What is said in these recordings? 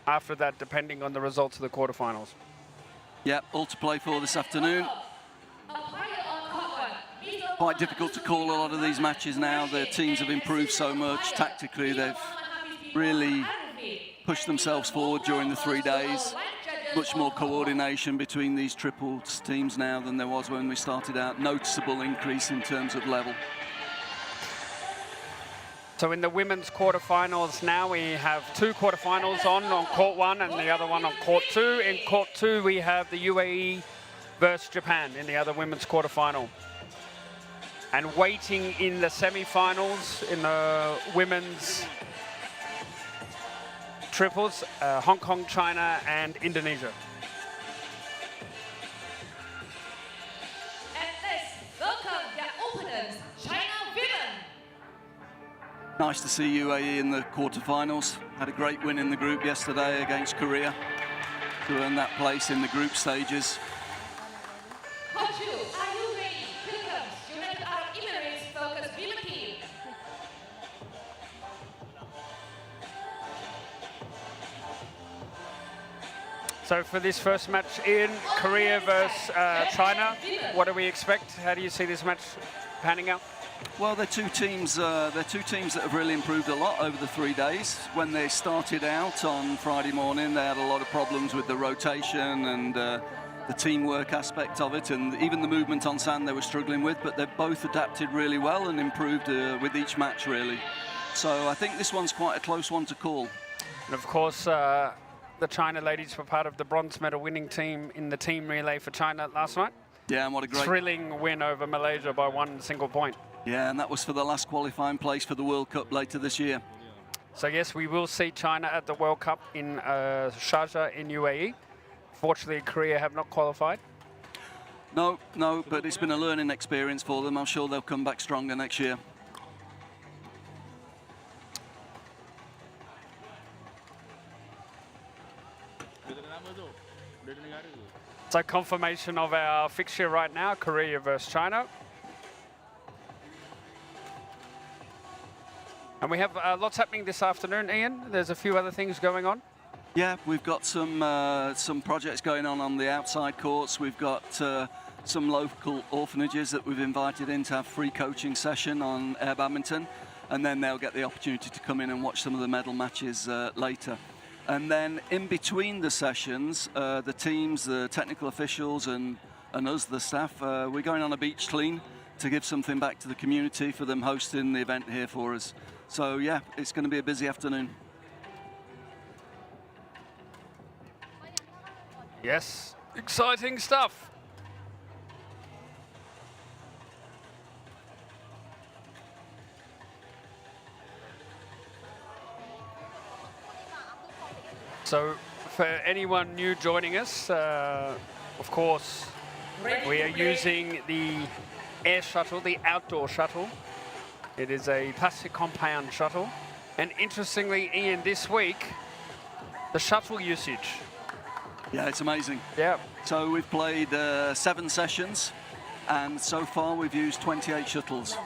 after that, depending on the results of the quarterfinals. Yeah, all to play for this afternoon. Quite difficult to call a lot of these matches now. The teams have improved so much tactically. They've really pushed themselves forward during the 3 days. Much more coordination between these triples teams now than there was when we started out. Noticeable increase in terms of level. So in the women's quarterfinals now, we have 2 quarterfinals on court 1 and the other one on court 2. In court 2, we have the UAE versus Japan in the other women's quarterfinal. And waiting in the semi-finals in the women's triples, Hong Kong, China, and Indonesia. And let's welcome their opponents, China women. Nice to see UAE in the quarterfinals. Had a great win in the group yesterday against Korea to earn that place in the group stages. Coach, are you ready? Here comes United Arab Emirates focus women team. So for this first match in Korea versus China, what do we expect? How do you see this match panning out? Well, they're two teams that have really improved a lot over the 3 days. When they started out on Friday morning, they had a lot of problems with the rotation and the teamwork aspect of it, and even the movement on sand they were struggling with, but they've both adapted really well and improved with each match, really. So I think this one's quite a close one to call. And of course, the China ladies were part of the bronze medal winning team in the team relay for China last night. Yeah, and what a great thrilling win over Malaysia by 1 single point. Yeah, and that was for the last qualifying place for the World Cup later this year. So yes, we will see China at the World Cup in Sharjah in UAE. Fortunately, Korea have not qualified. No, but it's been a learning experience for them. I'm sure they'll come back stronger next year. So confirmation of our fixture right now, Korea versus China. And we have lots happening this afternoon, Ian. There's a few other things going on. Yeah, we've got some projects going on the outside courts. We've got some local orphanages that we've invited in to have free coaching session on air badminton, and then they'll get the opportunity to come in and watch some of the medal matches later. And then in between the sessions, the teams, the technical officials, and us, the staff, we're going on a beach clean to give something back to the community for them hosting the event here for us. So yeah, it's going to be a busy afternoon. Yes, exciting stuff. So for anyone new joining us, of course, we are using the air shuttle, the outdoor shuttle. It is a plastic compound shuttle. And interestingly, Ian, this week, the shuttle usage. Yeah, it's amazing. Yeah. So we've played 7 sessions, and so far we've used 28 shuttles.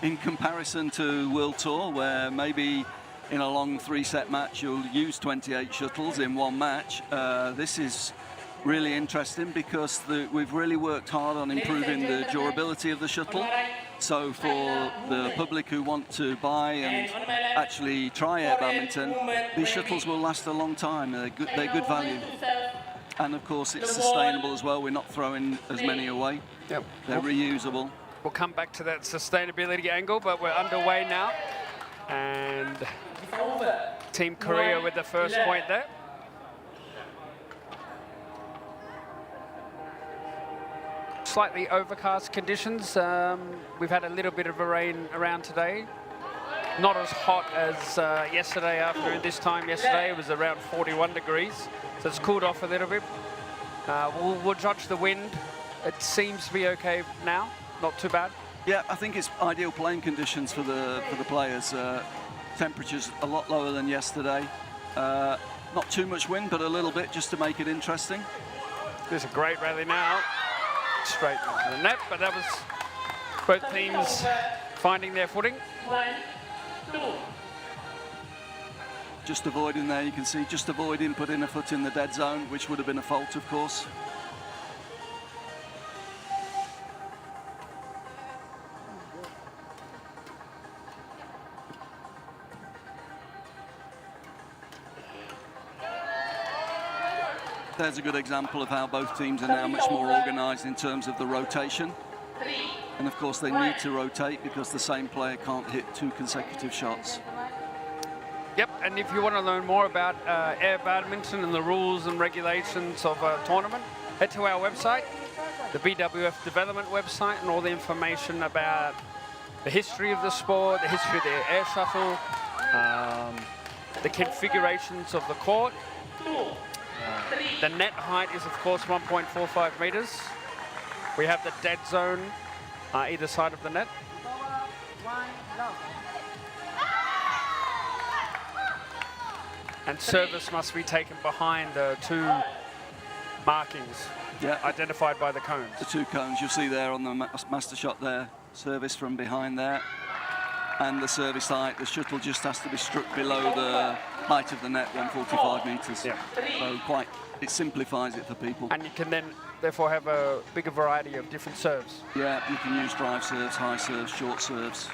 In comparison to World Tour, where maybe in a long 3-set match you'll use 28 shuttles in one match, this is really interesting because we've really worked hard on improving the durability of the shuttle. So for the public who want to buy and actually try air badminton, these shuttles will last a long time. They're good value. And of course it's sustainable as well. We're not throwing as many away. Yep. They're reusable. We'll come back to that sustainability angle, but we're underway now. And Team Korea with the first point there. Slightly overcast conditions. We've had a little bit of a rain around today. Not as hot as yesterday afternoon. This time yesterday it was around 41 degrees. So it's cooled off a little bit. We'll judge the wind. It seems to be okay now. Not too bad. Yeah, I think it's ideal playing conditions for the players. Temperatures a lot lower than yesterday. Not too much wind, but a little bit just to make it interesting. There's a great rally now. Straight into the net, but that was both teams finding their footing. 1, 2. just avoiding there, you can see, just avoiding putting a foot in the dead zone, which would have been a fault, of course. There's a good example of how both teams are now much more organised in terms of the rotation. And of course they need to rotate because the same player can't hit 2 consecutive shots. Yep, and if you want to learn more about air badminton and the rules and regulations of a tournament, head to our website, the BWF development website, and all the information about the history of the sport, the history of the air shuttle, the configurations of the court. The net height is, of course, 1.45 meters. We have the dead zone either side of the net. And service must be taken behind the 2 markings identified by the cones. The 2 cones you'll see there on the master shot there, service from behind there. And the service height, the shuttle just has to be struck below the height of the net, 145 meters. Yeah. So it simplifies it for people. And you can then therefore have a bigger variety of different serves. Yeah, you can use drive serves, high serves, short serves.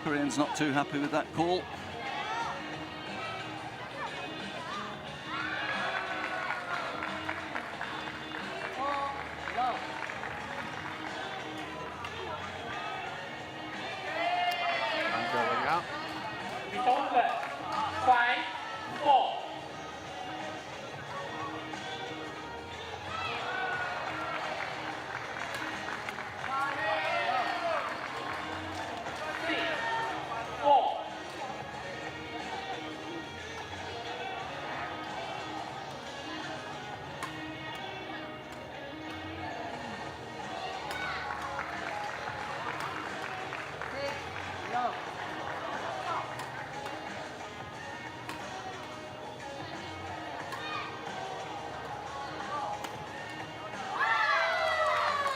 Korean's not too happy with that call.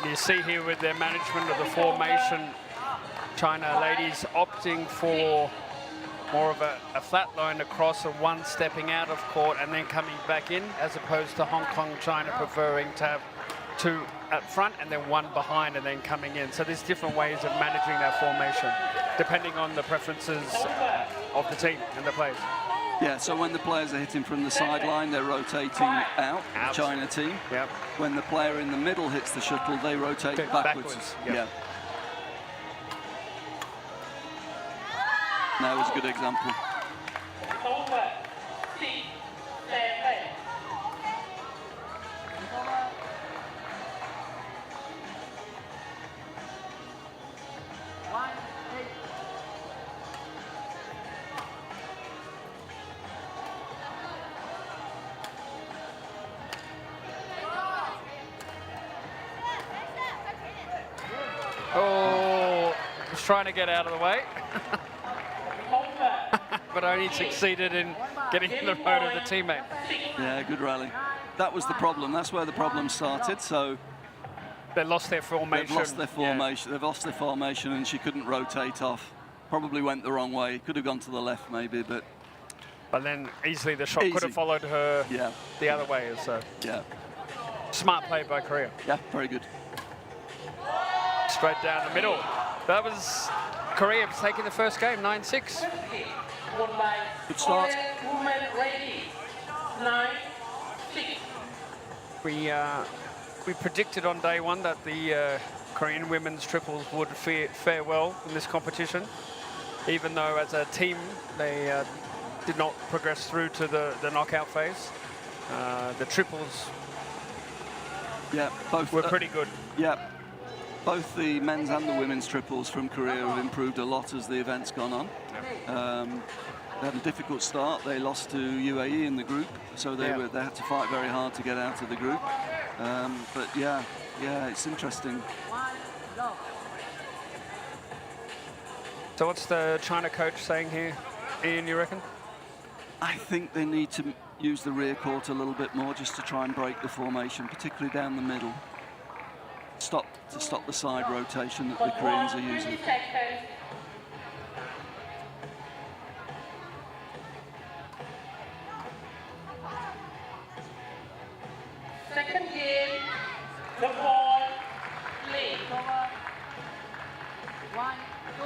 You see here with their management of the formation, China ladies opting for more of a flat line across, and 1 stepping out of court and then coming back in, as opposed to Hong Kong, China preferring to have 2 at front and then 1 behind and then coming in. So there's different ways of managing that formation, depending on the preferences of the team and the players. Yeah, so when the players are hitting from the sideline, they're rotating out, the China team. Yep. When the player in the middle hits the shuttle, they rotate backwards. Yep. Yeah. That was a good example. Trying to get out of the way, but only succeeded in getting in the road of the teammate. Yeah, good rally. That was the problem. That's where the problem started. So they lost their formation. They've lost their formation. Yeah. They've lost their formation, and she couldn't rotate off. Probably went the wrong way. Could have gone to the left, maybe, but. But then easily the shot could have followed her the other way. So smart play by Korea. Yeah, very good. Straight down the middle. That was Korea taking the first game, 9-6. Good start. We predicted on day 1 that the Korean women's triples would fare well in this competition, even though as a team they did not progress through to the knockout phase. The triples both were pretty good. Yeah. Both the men's and the women's triples from Korea have improved a lot as the event's gone on. They had a difficult start. They lost to UAE in the group, so they had to fight very hard to get out of the group. But yeah, it's interesting. So what's the China coach saying here, Ian, you reckon? I think they need to use the rear court a little bit more just to try and break the formation, particularly down the middle. To stop the side rotation that the Koreans are using. Second game, the ball, play. 1, 2.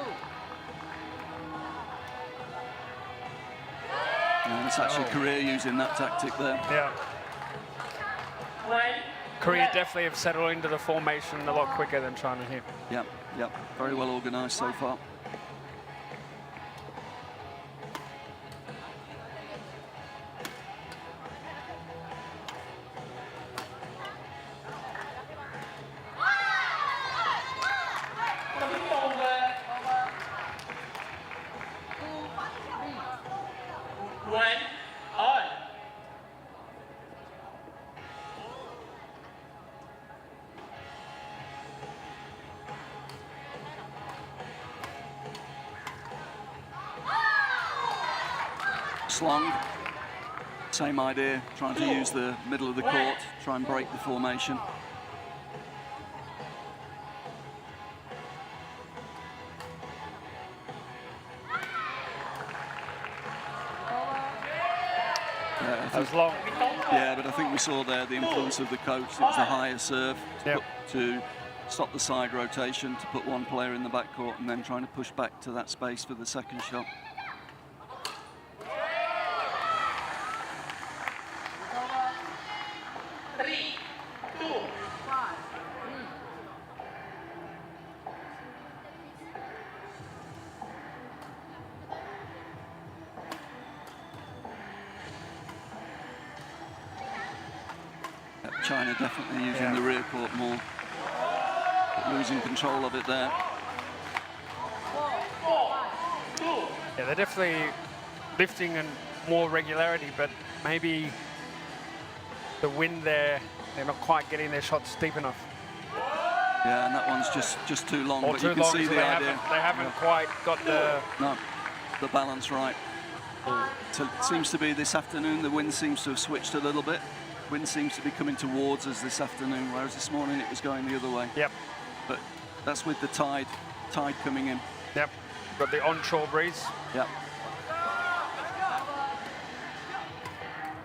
And it's actually Korea using that tactic there. Yeah. 1. Korea definitely have settled into the formation a lot quicker than China here. Yep, yep. Very well organised so far. Long, same idea, trying to use the middle of the court, try and break the formation. As long. Yeah, but I think we saw there the influence of the coach. It was the higher serve to stop the side rotation, to put one player in the back court and then trying to push back to that space for the second shot. China definitely using the rear court more, but losing control of it there. Yeah, they're definitely lifting and more regularity, but maybe the wind there, they're not quite getting their shots deep enough. Yeah, and that one's just too long, Or but too you can long, see so the idea. They haven't quite got the... No, the balance right. So it seems to be this afternoon, the wind seems to have switched a little bit. Wind seems to be coming towards us this afternoon, whereas this morning it was going the other way. Yep. But that's with the tide coming in. Yep. Got the onshore breeze. Yep.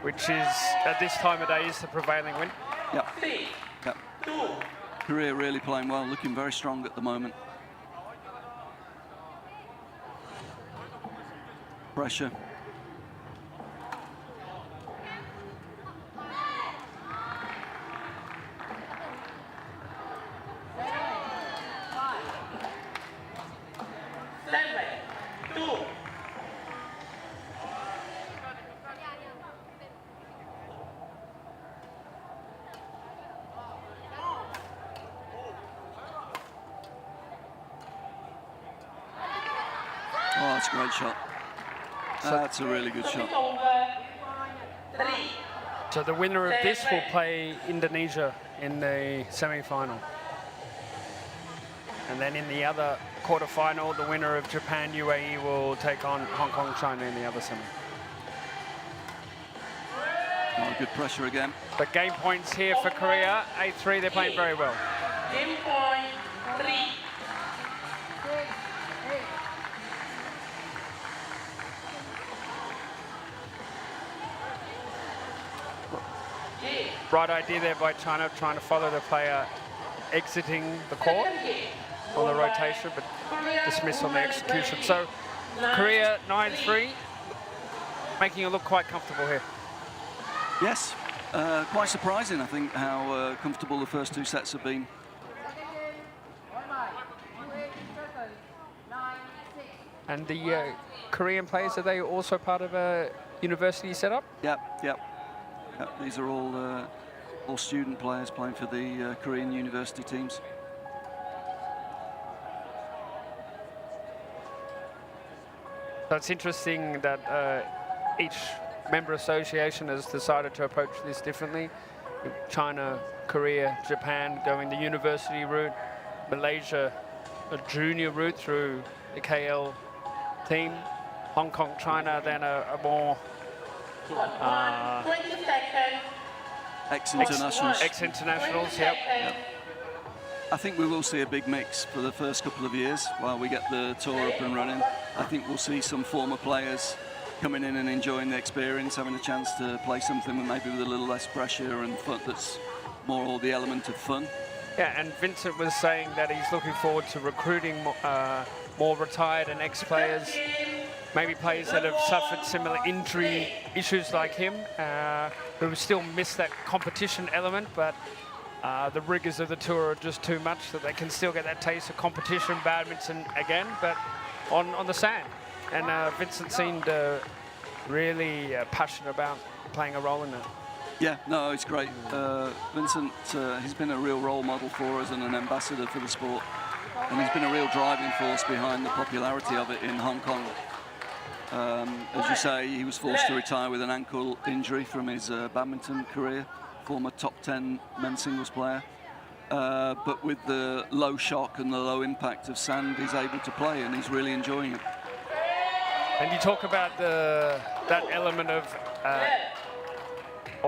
Which is, at this time of day, is the prevailing wind. Yep. Yep. Korea really playing well, looking very strong at the moment. Pressure. Oh, that's a great shot. That's a really good shot. So the winner of this will play Indonesia in the semi-final. And then in the other quarter-final, the winner of Japan, UAE will take on Hong Kong, China in the other semi. Oh, good pressure again. But game points here for Korea, 8-3, they're playing very well. Game point 3. Right idea there by China, trying to follow the player exiting the court on the rotation, but dismiss on the execution. So Korea 9-3, making it look quite comfortable here. Yes, quite surprising, I think, how comfortable the first two sets have been. And the Korean players, are they also part of a university setup? Yep, yep. Yep, these are all student players playing for the Korean university teams. So it's interesting that each member association has decided to approach this differently. China, Korea, Japan going the university route, Malaysia a junior route through the KL team, Hong Kong, China then a more 20 seconds. Ex-internationals. Ex-internationals, yep. I think we will see a big mix for the first couple of years while we get the tour up and running. I think we'll see some former players coming in and enjoying the experience, having a chance to play something with maybe with a little less pressure and fun, that's more all the element of fun. Yeah, and Vincent was saying that he's looking forward to recruiting more retired and ex-players, maybe players that have suffered similar injury issues like him, who still miss that competition element, but the rigours of the tour are just too much, that they can still get that taste of competition badminton again, but on the sand. And Vincent seemed really passionate about playing a role in that. Yeah, no, it's great. Vincent, he's been a real role model for us and an ambassador for the sport. And he's been a real driving force behind the popularity of it in Hong Kong. As you say, he was forced to retire with an ankle injury from his badminton career, former top 10 men's singles player. But with the low shock and the low impact of sand, he's able to play and he's really enjoying it. And you talk about that element of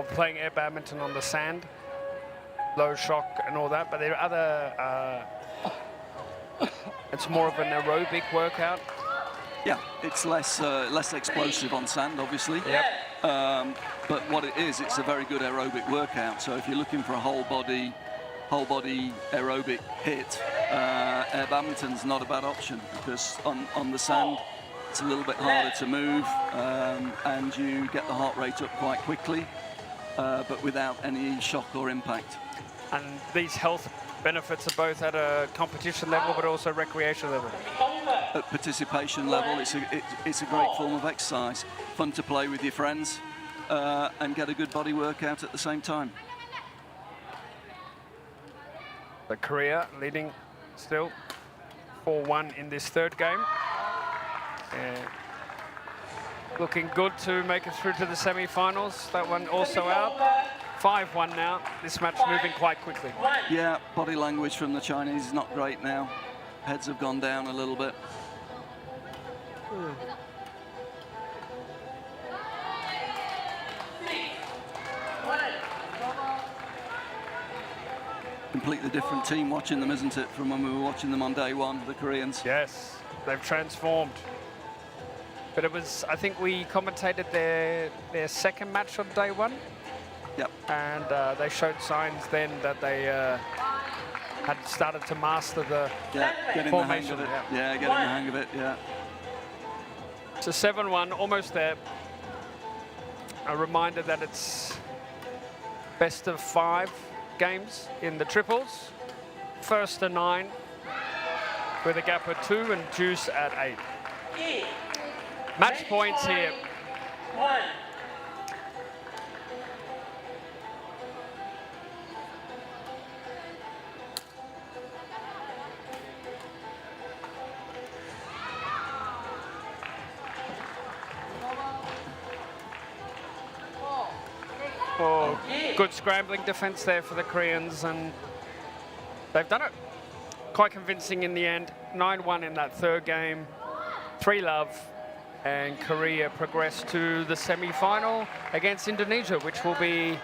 playing air badminton on the sand, low shock and all that, but there are other, it's more of an aerobic workout. Yeah, it's less explosive on sand, obviously. Yep. But what it is, it's a very good aerobic workout. So if you're looking for a whole body aerobic hit, air badminton's not a bad option, because on the sand, it's a little bit harder to move, and you get the heart rate up quite quickly, but without any shock or impact. And these health benefits are both at a competition level, but also recreation level. At participation level, it's a great form of exercise. Fun to play with your friends, and get a good body workout at the same time. The Korea leading still 4-1 in this third game. Looking good to make it through to the semi-finals. That one also out. 5-1 now. This match moving quite quickly. Yeah, body language from the Chinese is not great now. Heads have gone down a little bit. Completely different team watching them, isn't it, from when we were watching them on day one, the Koreans? Yes, they've transformed. But it was, I think we commentated their second match on day one. Yep. And they showed signs then that they had started to master the getting formation. the hang of it. Yeah, getting the hang of it, yeah. So 7-1, almost there. A reminder that it's best of 5 games in the triples. First to 9 with a gap of 2 and deuce at 8. Match points here. Oh, good scrambling defense there for the Koreans, and they've done it quite convincing in the end. 9-1 in that third game, 3-love, and Korea progressed to the semi-final against Indonesia, which will be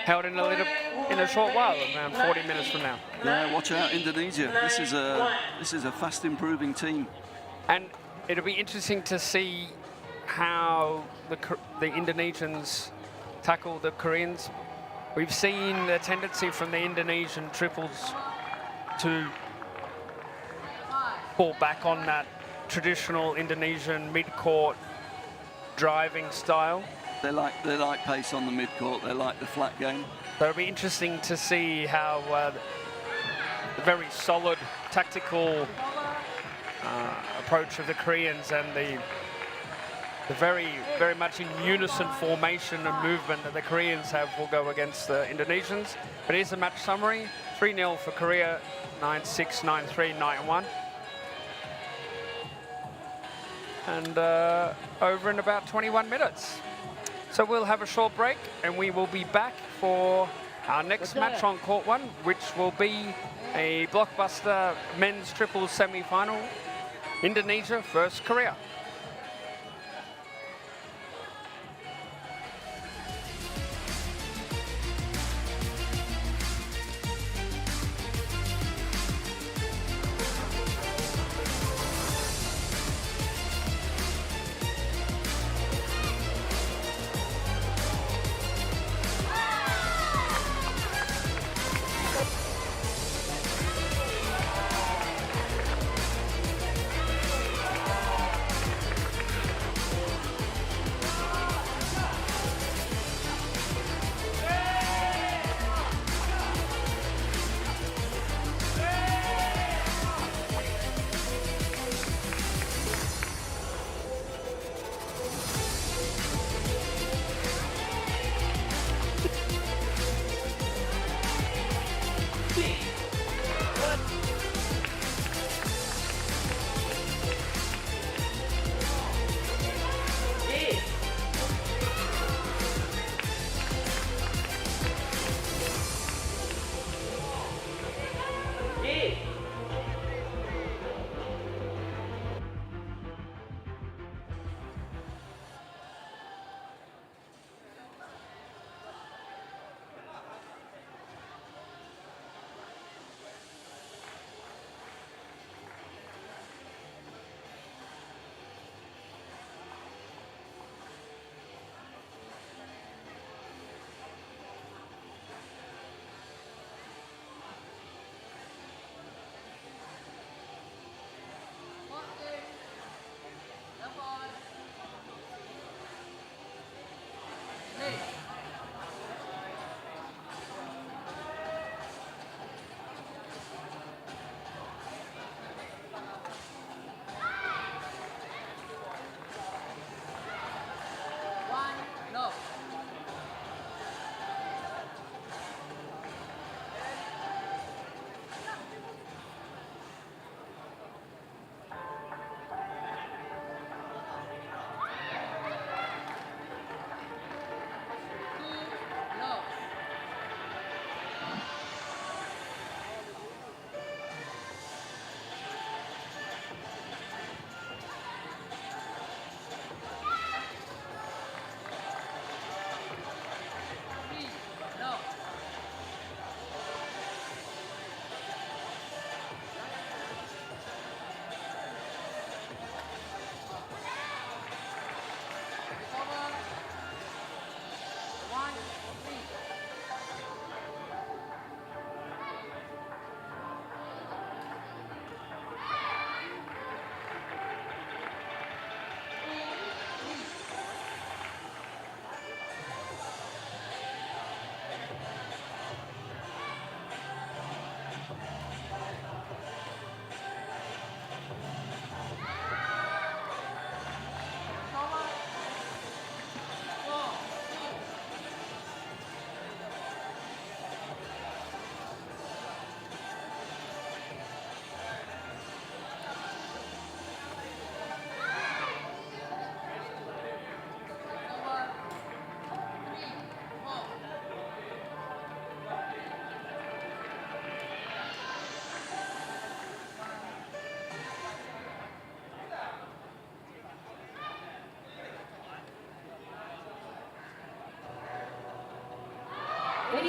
held in a short while, around 40 minutes from now. Yeah, watch out, Indonesia. This is a fast improving team. And it'll be interesting to see how the Indonesians tackle the Koreans. We've seen a tendency from the Indonesian triples to fall back on that traditional Indonesian mid-court driving style. They like pace on the mid-court. They like the flat game. So it'll be interesting to see how the very solid tactical approach of the Koreans and the very much in unison formation and movement that the Koreans have will go against the Indonesians. But here's the match summary. 3-0 for Korea, 9-6, 9-3, 9-1. And over in about 21 minutes. So we'll have a short break and we will be back for our next match on Court 1, which will be a blockbuster men's triples semi-final, Indonesia versus Korea.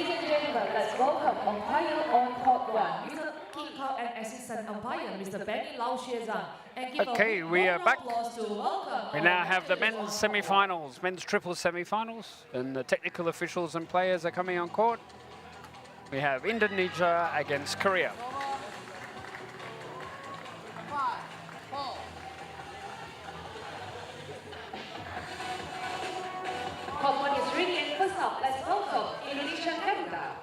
Ladies and gentlemen, let's welcome umpire on court 1, Mr. King Kong, and assistant umpire, Mr. Benny Lau Xuezhan. Okay, we are back. We now We have the men's semi-finals, men's triple semi-finals, and the technical officials and players are coming on court. We have Indonesia against Korea. Court 1 is ready, and first up, let's welcome Indonesian Canada.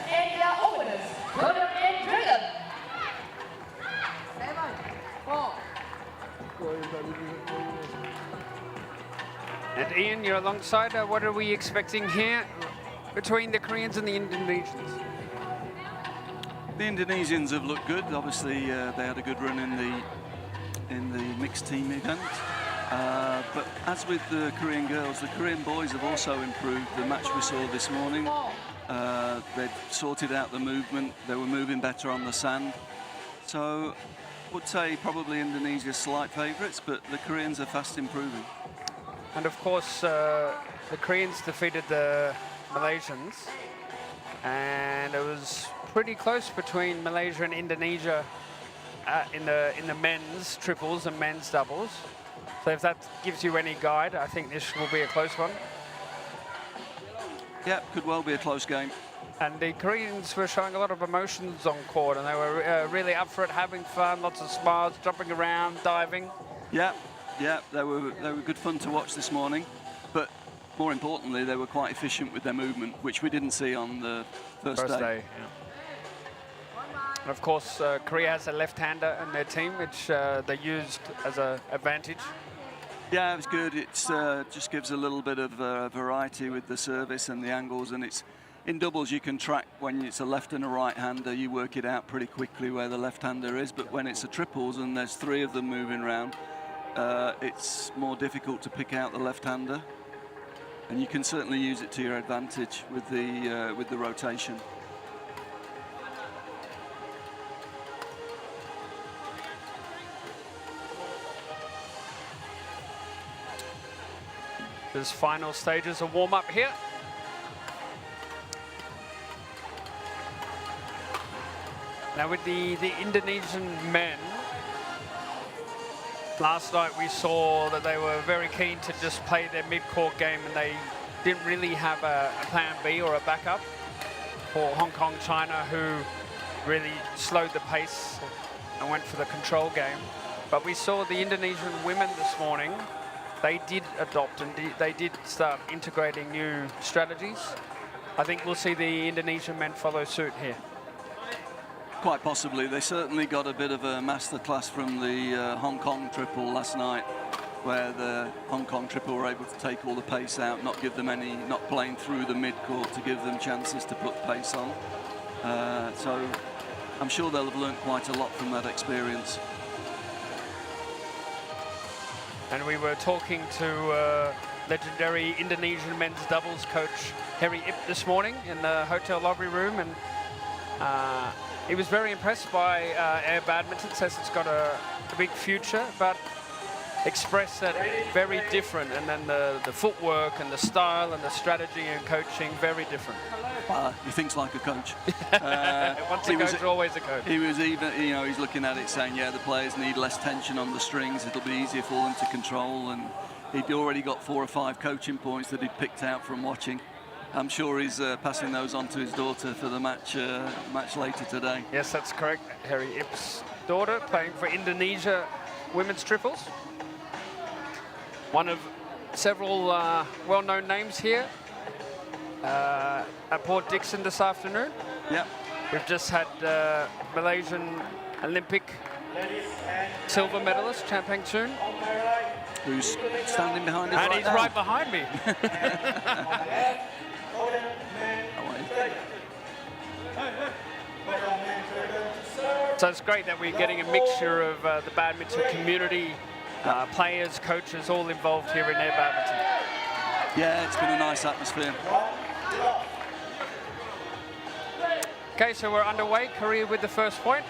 And their openers, Golden and Dragon. And Ian, you're alongside. What are we expecting here between the Koreans and the Indonesians? The Indonesians have looked good. Obviously, they had a good run in the mixed team event. But as with the Korean girls, the Korean boys have also improved. The match we saw this morning, they'd sorted out the movement. They were moving better on the sand. So I would say probably Indonesia's slight favourites, but the Koreans are fast improving. And of course, the Koreans defeated the Malaysians, and it was pretty close between Malaysia and Indonesia in the men's triples and men's doubles. So if that gives you any guide, I think this will be a close one. Yeah, could well be a close game. And the Koreans were showing a lot of emotions on court, and they were really up for it, having fun, lots of smiles, jumping around, diving. Yeah, they were good fun to watch this morning, but more importantly, they were quite efficient with their movement, which we didn't see on the first day. Yeah. And of course, Korea has a left-hander in their team, which they used as an advantage. Yeah, it was good. It's just gives a little bit of variety with the service and the angles, and it's in doubles you can track when it's a left and a right-hander, you work it out pretty quickly where the left-hander is, but when it's a triples and there's three of them moving around, it's more difficult to pick out the left-hander, and you can certainly use it to your advantage with the rotation. There's final stages of warm-up here. Now with the Indonesian men, last night we saw that they were very keen to just play their mid-court game, and they didn't really have a plan B or a backup for Hong Kong, China, who really slowed the pace and went for the control game. But we saw the Indonesian women this morning. They did adopt and they did start integrating new strategies. I think we'll see the Indonesian men follow suit here. Quite possibly. They certainly got a bit of a masterclass from the Hong Kong triple last night, where the Hong Kong triple were able to take all the pace out, not playing through the mid-court to give them chances to put pace on. So I'm sure they'll have learned quite a lot from that experience. And we were talking to legendary Indonesian men's doubles coach Harry Ip this morning in the hotel lobby room, and he was very impressed by air badminton, says it's got a big future, but expressed that very different, and then the footwork and the style and the strategy and coaching, very different. He thinks like a coach. Once a coach, always a coach. He was even, he's looking at it saying, yeah, the players need less tension on the strings. It'll be easier for them to control. And he'd already got 4 or 5 coaching points that he'd picked out from watching. I'm sure he's passing those on to his daughter for the match later today. Yes, that's correct. Harry Ip's daughter playing for Indonesia women's triples. One of several well-known names here at Port Dickson this afternoon. Yep. We've just had Malaysian Olympic silver medalist, Chan Peng Choon. Who's standing behind us and right he's now. right behind me. So it's great that we're getting a mixture of the badminton community Players, coaches, all involved here in air badminton. Yeah, it's been a nice atmosphere. Okay, so we're underway. Korea with the first point.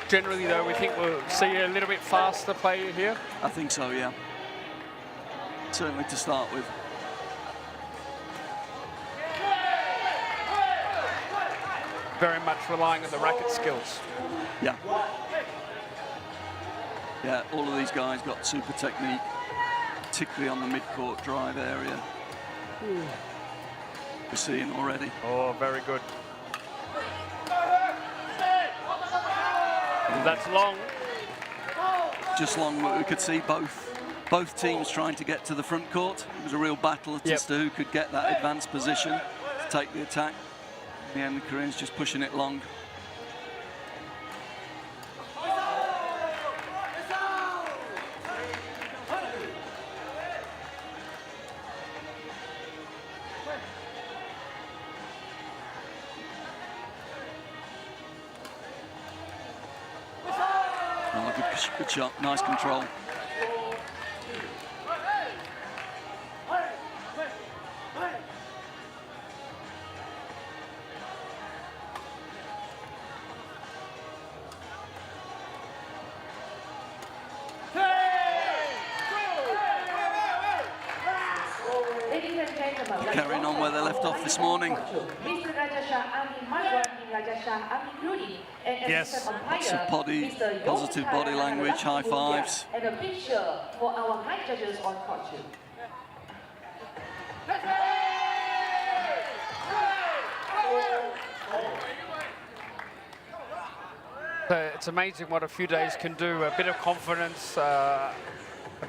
Generally, though, we think we'll see a little bit faster play here. I think so, yeah. Certainly to start with. Very much relying on the racket skills. Yeah. Yeah, all of these guys got super technique, particularly on the mid-court drive area. We're seeing already. Oh, very good. That's long. Just long, but we could see both teams trying to get to the front court. It was a real battle as to who could get that advanced position to take the attack. In the end, the Koreans just pushing it long. Oh, good shot, nice control. Carrying on where they left off this morning. Yes. Lots of positive body language, high fives. And a picture for our high judges on court two. It's amazing what a few days can do. A bit of confidence, a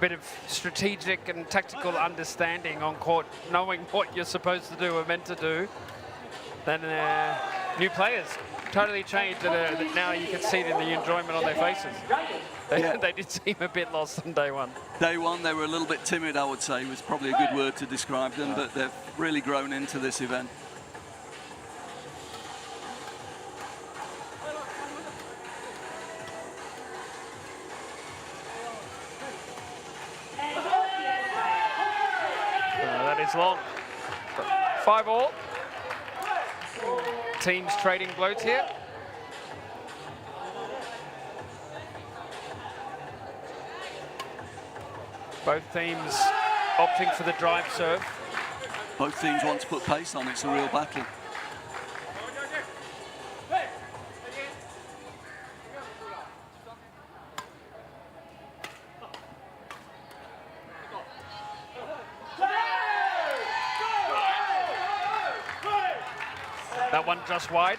bit of strategic and tactical understanding on court, knowing what you're supposed to do or meant to do. Then new players totally changed. Now you can see it in the enjoyment on their faces. They did seem a bit lost on day one. Day one, they were a little bit timid, I would say, was probably a good word to describe them, but they've really grown into this event. That is long. 5-all. Teams trading blows here. Both teams opting for the drive serve. Both teams want to put pace on. It's a real battle. That one just wide.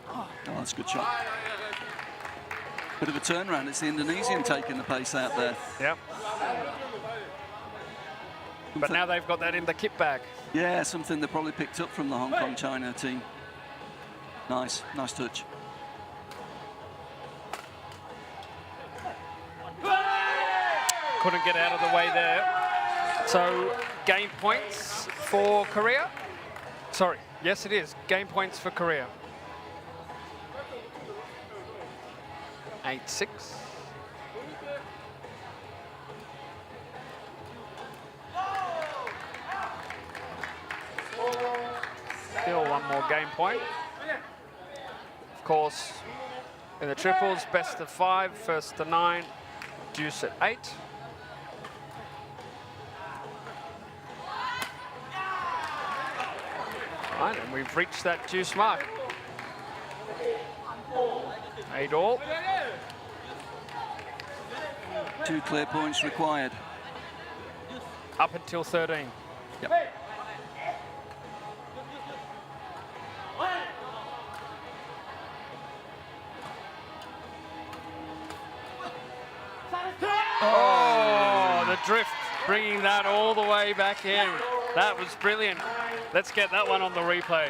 Oh, that's a good shot. Bit of a turnaround. It's the Indonesian taking the pace out there. Yep. But now they've got that in the kit bag. Yeah, something they probably picked up from the Hong Kong China team. Nice touch. Couldn't get out of the way there. So game points for Korea. Sorry, yes it is. Game points for Korea. 8-6. Still one more game point. Of course, in the triples, best of 5, first to 9, deuce at 8. Right, and we've reached that deuce mark. 8-all. 2 clear points required. Up until 13. Yep. Oh, the drift, bringing that all the way back in. That was brilliant. Let's get that one on the replay.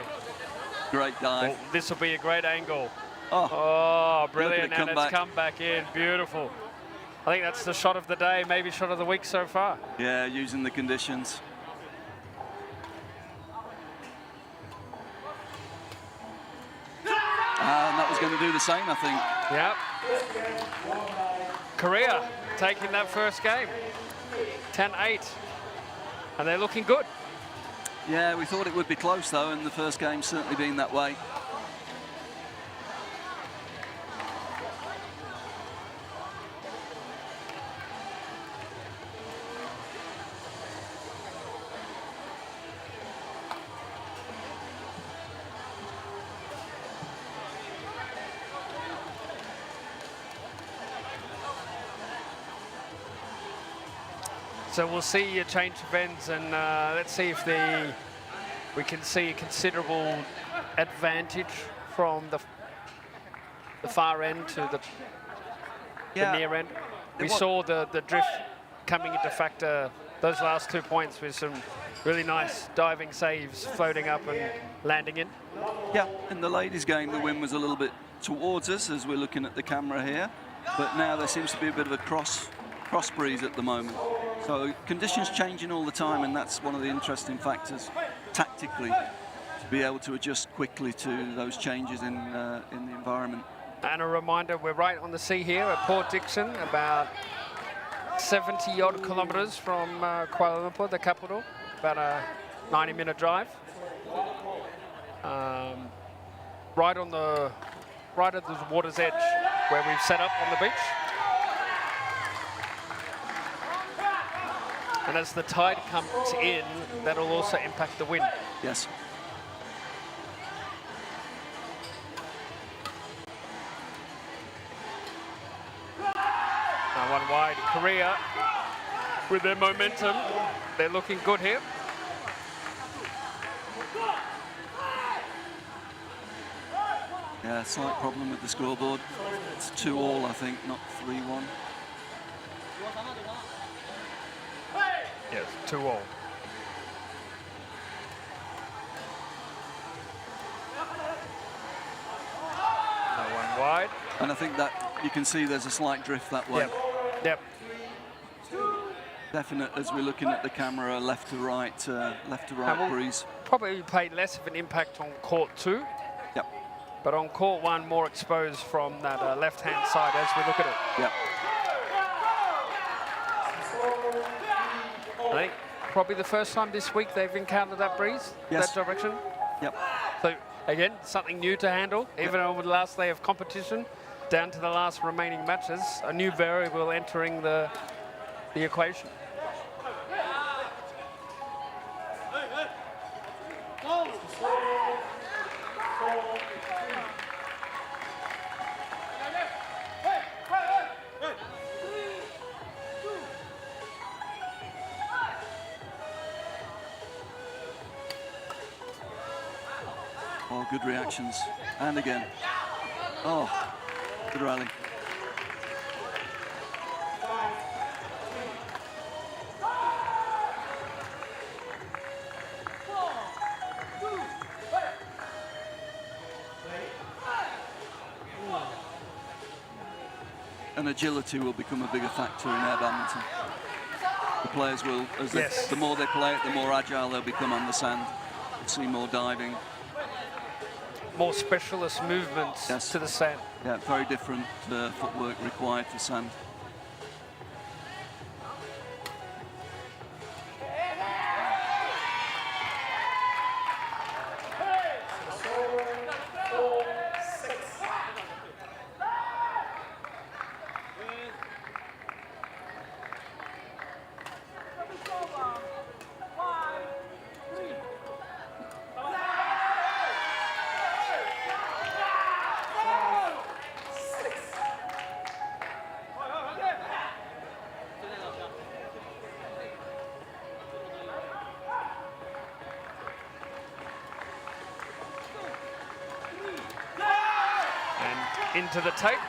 Great dive. Well, this will be a great angle. Oh, brilliant, and it's come back in. Beautiful. I think that's the shot of the day, maybe shot of the week so far. Yeah, using the conditions. And that was going to do the same, I think. Yep. Korea taking that first game. 10-8. And they're looking good. Yeah, we thought it would be close, though, and the first game certainly being that way. So we'll see a change of ends, and let's see if we can see a considerable advantage from the far end to the near end. We saw the drift coming into factor those last 2 points with some really nice diving saves, floating up and landing in. Yeah, in the ladies' game, the wind was a little bit towards us as we're looking at the camera here, but now there seems to be a bit of a cross breeze at the moment. So conditions changing all the time, and that's one of the interesting factors tactically, to be able to adjust quickly to those changes in the environment. And a reminder, we're right on the sea here at Port Dickson, about 70 odd kilometres from Kuala Lumpur, the capital, about a 90-minute drive. Right at the water's edge where we've set up on the beach. And as the tide comes in, that'll also impact the wind. Yes. Now one wide, Korea with their momentum. They're looking good here. Yeah, slight problem with the scoreboard. It's 2-all, I think, not 3-1. Yes, 2-all. Now one wide. And I think that you can see there's a slight drift that way. Yep. Definite as we're looking at the camera, left to right breeze. Probably played less of an impact on court 2. Yep. But on court 1, more exposed from that left-hand side as we look at it. Yep. I think probably the first time this week they've encountered that breeze, Yes. that direction. Yep. So again, something new to handle, even over the last day of competition, down to the last remaining matches, a new variable entering the equation. Oh, good reactions. And again. Oh, good rally. And agility will become a bigger factor in air badminton. The players will, the more they play it, the more agile they'll become on the sand. We'll see more diving. More specialist movements to the sand. Yeah, very different footwork required for sand. Into the tape.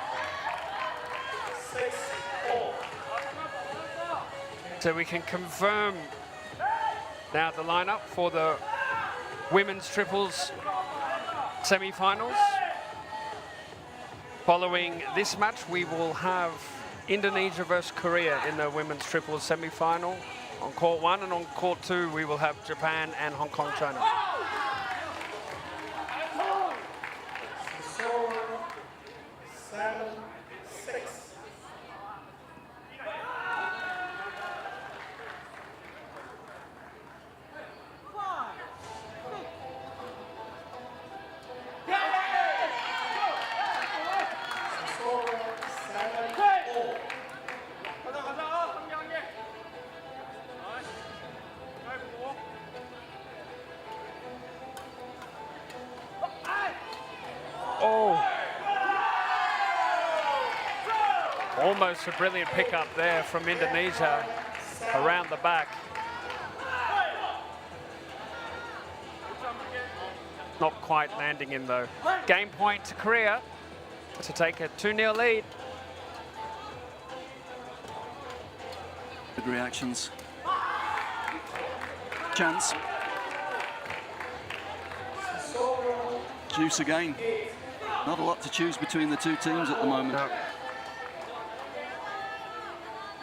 So we can confirm now the lineup for the women's triples semi-finals. Following this match, we will have Indonesia versus Korea in the women's triples semi-final on court 1, and on court 2 we will have Japan and Hong Kong, China. Almost a brilliant pickup there from Indonesia around the back. Not quite landing in though. Game point to Korea to take a 2-0 lead. Good reactions. Chance. Juice again. Not a lot to choose between the two teams at the moment. No.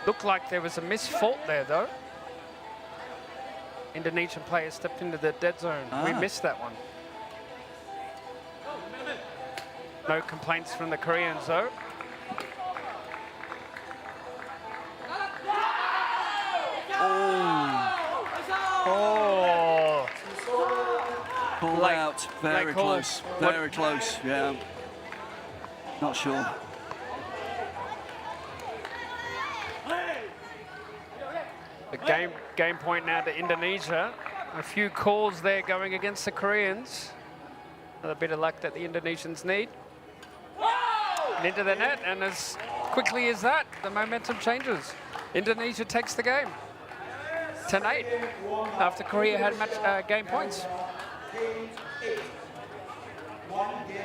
Looked like there was a missed fault there, though. Indonesian player stepped into the dead zone. We missed that one. No complaints from the Koreans, though. Oh. Pulled out. Very close. Very close. Yeah. Not sure. The game point now to Indonesia. A few calls there going against the Koreans. A bit of luck that the Indonesians need. And into the net, and as quickly as that, the momentum changes. Indonesia takes the game. 10-8 after Korea had game points.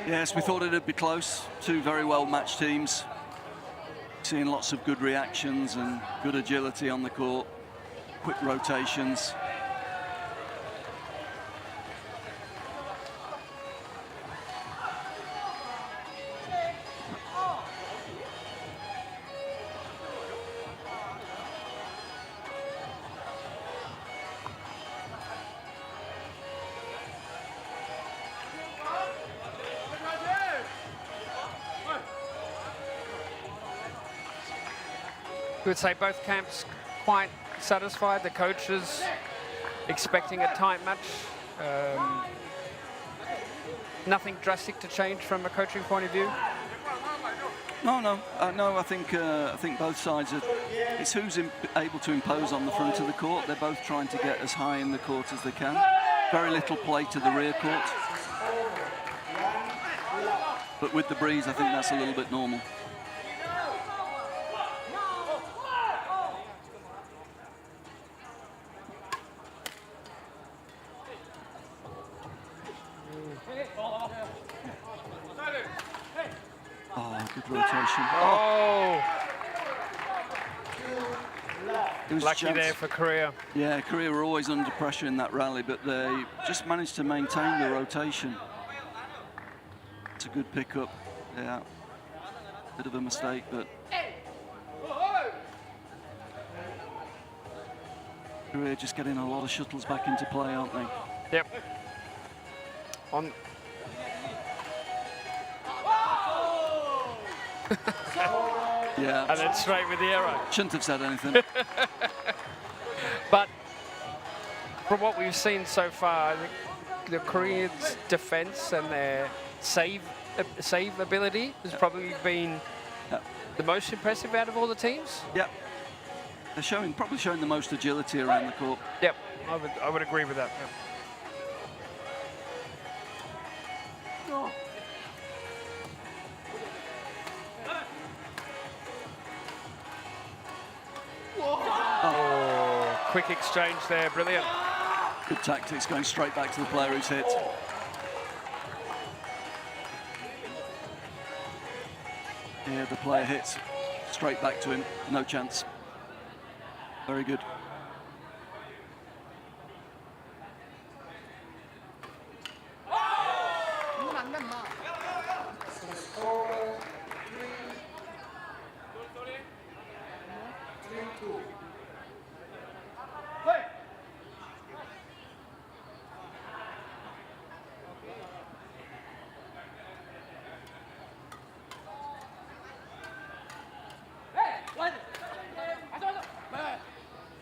Yes, we thought it'd be close. Two very well matched teams. Seeing lots of good reactions and good agility on the court. Quick rotations. I would say both camps quite satisfied. The coaches expecting a tight match. Nothing drastic to change from a coaching point of view. No. I think both sides are. It's who's able to impose on the front of the court. They're both trying to get as high in the court as they can. Very little play to the rear court. But with the breeze, I think that's a little bit normal. Good rotation. Oh! It was Lucky there for Korea. Yeah, Korea were always under pressure in that rally, but they just managed to maintain the rotation. It's a good pickup. Yeah, bit of a mistake, but Korea just getting a lot of shuttles back into play, aren't they? Yep. On. Yeah. And then straight with the arrow. Shouldn't have said anything. But from what we've seen so far, I think the Koreans' defense and their save ability has probably been the most impressive out of all the teams. Yep. They're probably showing the most agility around the court. Yep, I would agree with that. Yep. Oh, quick exchange there, brilliant. Good tactics, going straight back to the player who's hit. Yeah, the player hits straight back to him, no chance. Very good.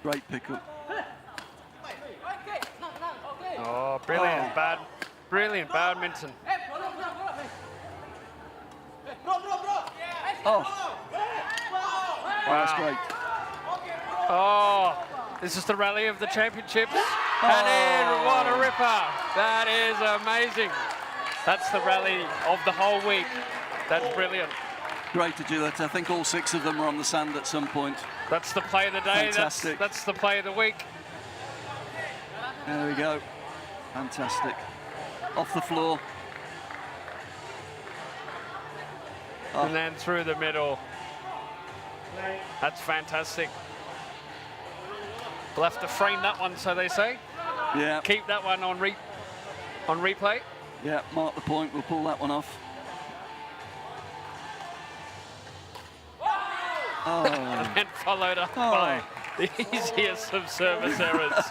Great pickup. Oh, brilliant, brilliant badminton. Oh, that's great. Oh, this is the rally of the championships. And in, what a ripper. That is amazing. That's the rally of the whole week. That's brilliant. Great to do that. I think all 6 of them were on the sand at some point. That's the play of the day. Fantastic. That's the play of the week. There we go. Fantastic. Off the floor. And then through the middle. That's fantastic. We'll have to frame that one, so they say. Yeah. Keep that one on replay. Yeah, mark the point. We'll pull that one off. Oh. And then followed up by the easiest of service errors.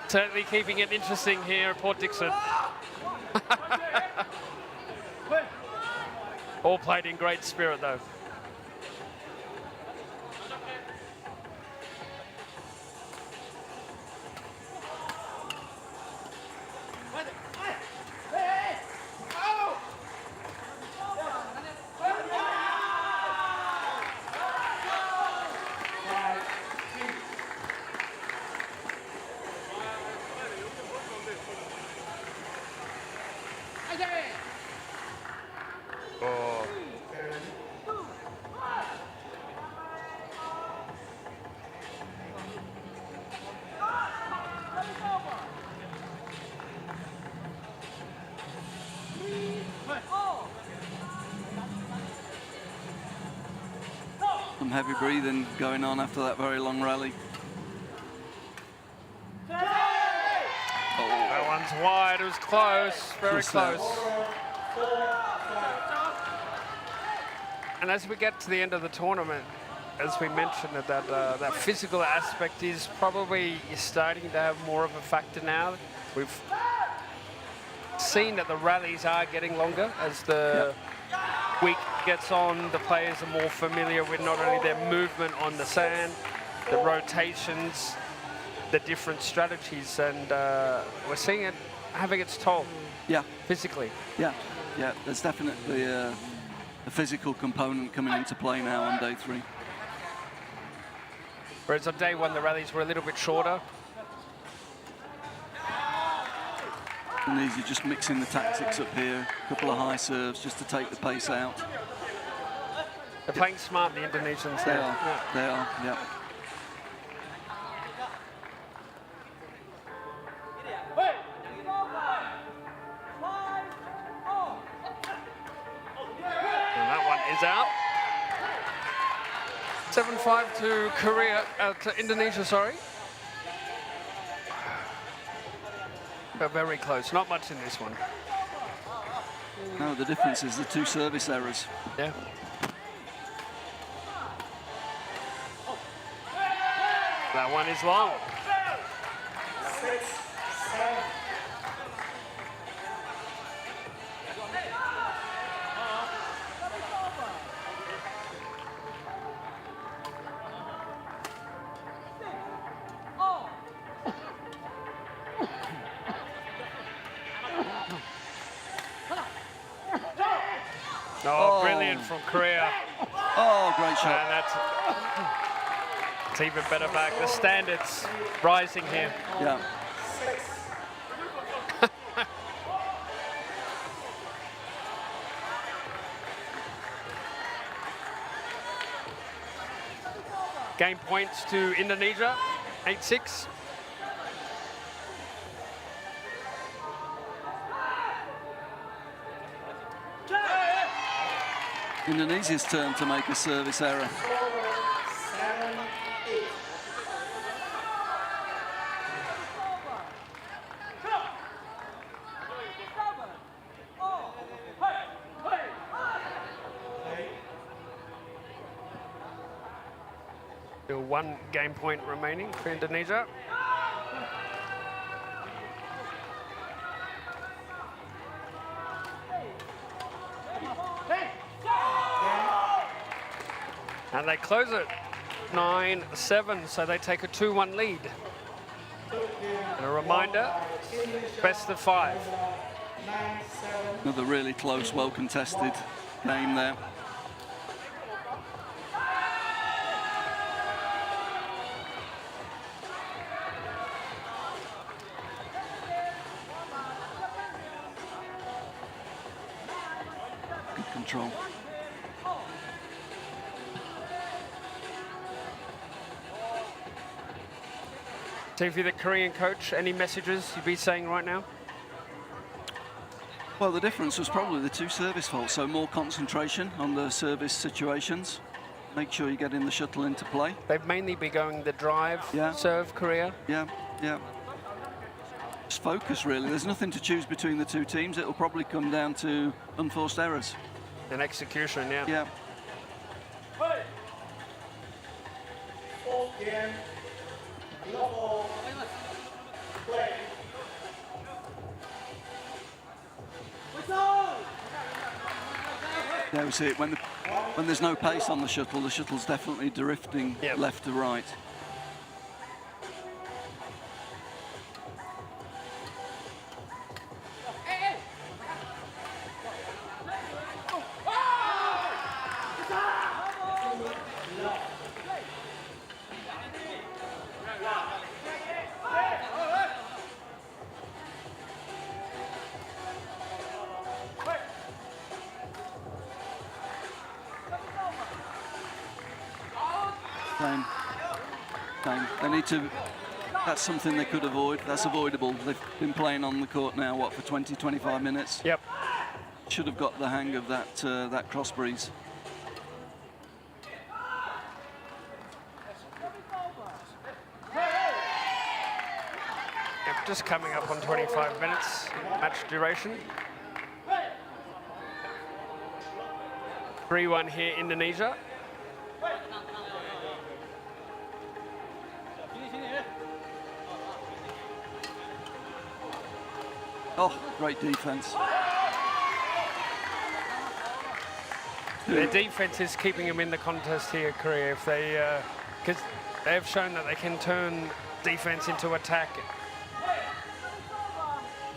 Certainly keeping it interesting here at Port Dickson. All played in great spirit, though. Oh. Some heavy breathing going on after that very long rally. That one's wide. It was close, very close. And as we get to the end of the tournament, as we mentioned, that physical aspect is probably starting to have more of a factor now. We've seen that the rallies are getting longer as the week gets on. The players are more familiar with not only their movement on the sand, the rotations, the different strategies, and we're seeing it having its toll. Yeah. Physically. Yeah. Yeah. There's definitely a physical component coming into play now on day 3. Whereas on day 1, the rallies were a little bit shorter. And these are just mixing the tactics up here. A couple of high serves just to take the pace out. They're playing smart, the Indonesians. They are. Yeah. They are. Yeah. And that one is out. 7-5 to Korea, to Indonesia, sorry. But very close, not much in this one. No, the difference is the 2 service errors. Yeah. That one is long. 6, 7. Oh, brilliant from Korea. Oh, great shot. And that's it's even better back. The standards rising here. Yeah. 6. Game points to Indonesia, 8-6. Indonesia's turn to make a service error. 7, 8. Still 1 game point remaining for Indonesia. And they close it. 9-7, so they take a 2-1 lead. And a reminder, best of 5. Another really close, well-contested game there. Good control. So if you're the Korean coach, any messages you'd be saying right now? Well, the difference was probably the 2 service faults, so more concentration on the service situations. Make sure you get in the shuttle into play. They've mainly been going the drive, Yeah. serve, Korea. Yeah, yeah. Just focus, really. There's nothing to choose between the 2 teams. It'll probably come down to unforced errors. And execution, yeah. Yeah. Fourth game, global play. There we see it. When there's no pace on the shuttle's definitely drifting Yep. left to right. Same. They need to. That's something they could avoid. That's avoidable. They've been playing on the court now, what, for 20, 25 minutes? Yep. Should have got the hang of that cross breeze. Yep, just coming up on 25 minutes, match duration. 3-1 here, Indonesia. Oh, great defense. Their defense is keeping them in the contest here, Korea. If they, because they have shown that they can turn defense into attack,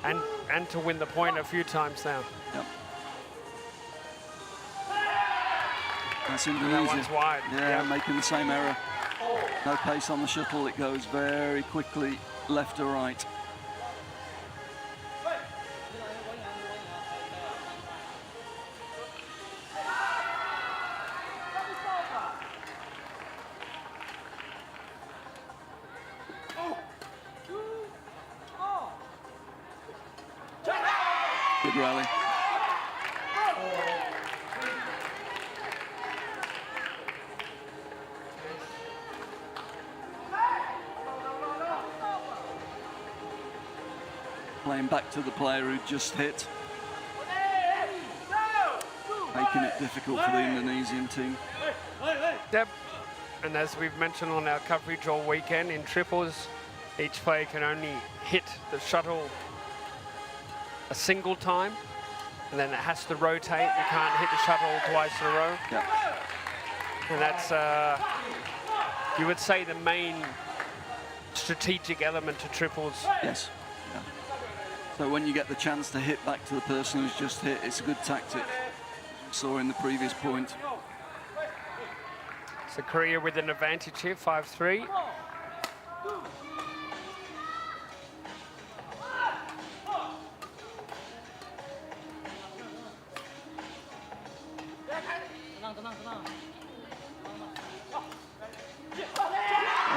and to win the point a few times now. Yep. That's And Indonesia. that one's wide. Yeah, Yep. making the same error. No pace on the shuttle. It goes very quickly left to right. Good rally. Playing back to the player who just hit. Making it difficult for the Indonesian team. Yep. And as we've mentioned on our coverage all weekend, in triples, each player can only hit the shuttle a single time, and then it has to rotate. You can't hit the shuttle twice in a row. Yeah. And that's, you would say, the main strategic element to triples. Yes. Yeah. So when you get the chance to hit back to the person who's just hit, it's a good tactic. We saw in the previous point. So Korea with an advantage here, 5-3.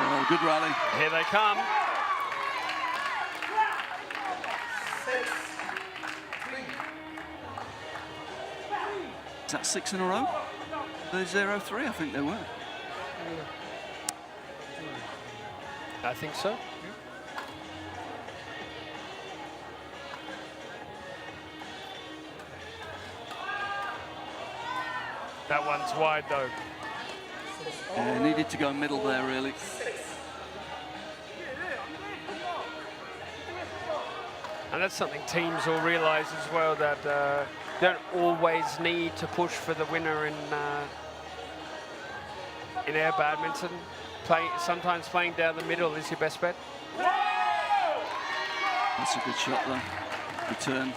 Oh, good rally. Here they come. 6-3. Is that 6 in a row? The 0-3, I think they were. I think so. That one's wide though. Yeah, needed to go middle there, really. And that's something teams will realise as well, that you don't always need to push for the winner in air badminton. Sometimes playing down the middle is your best bet. That's a good shot though. Return.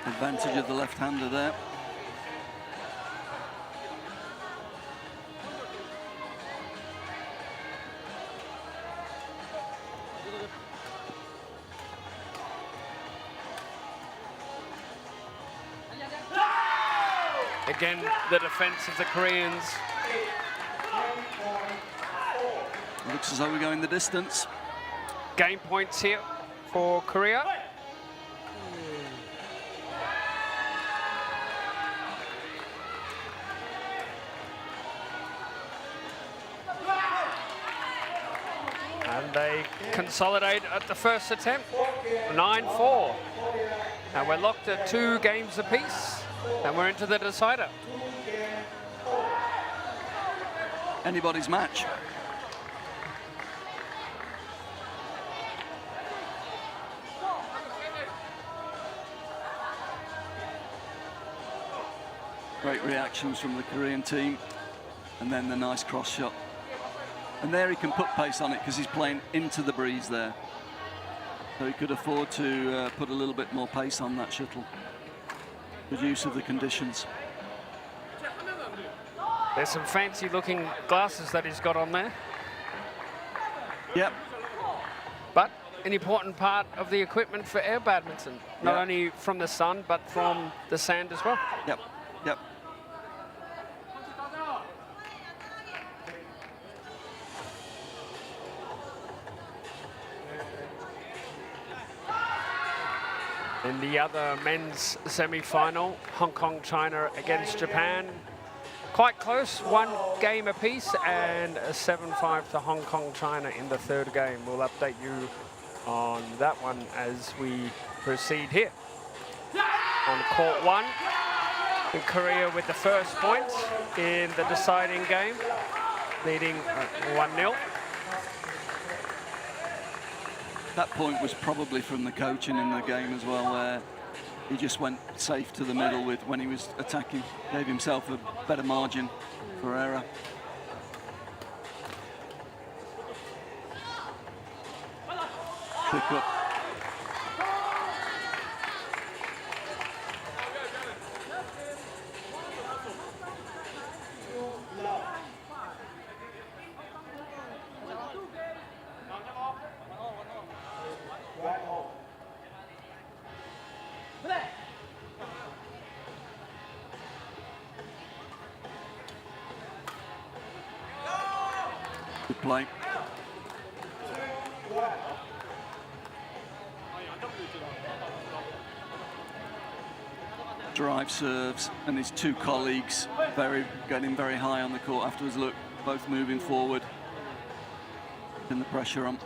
Advantage of the left-hander there. Again, the defense of the Koreans. Looks as though we're going the distance. Game points here for Korea. And they consolidate at the first attempt, 9-4. And we're locked at 2 games apiece, and we're into the decider. Anybody's match. Great reactions from the Korean team, and then the nice cross shot. And there he can put pace on it because he's playing into the breeze there. So he could afford to put a little bit more pace on that shuttle. Good use of the conditions. There's some fancy looking glasses that he's got on there. Yep. But an important part of the equipment for air badminton, not Yep. only from the sun, but from the sand as well. Yep. Yep. In the other men's semi-final, Hong Kong, China against Japan. Quite close, 1 game apiece, and a 7-5 to Hong Kong, China in the 3rd game. We'll update you on that one as we proceed here. On court 1, in Korea with the first point in the deciding game, leading 1-0. That point was probably from the coaching in the game as well, where he just went safe to the middle with when he was attacking, gave himself a better margin for error. Pick up. Good play. Drive serves, and his 2 colleagues getting very high on the court afterwards. Look, both moving forward, putting the pressure on.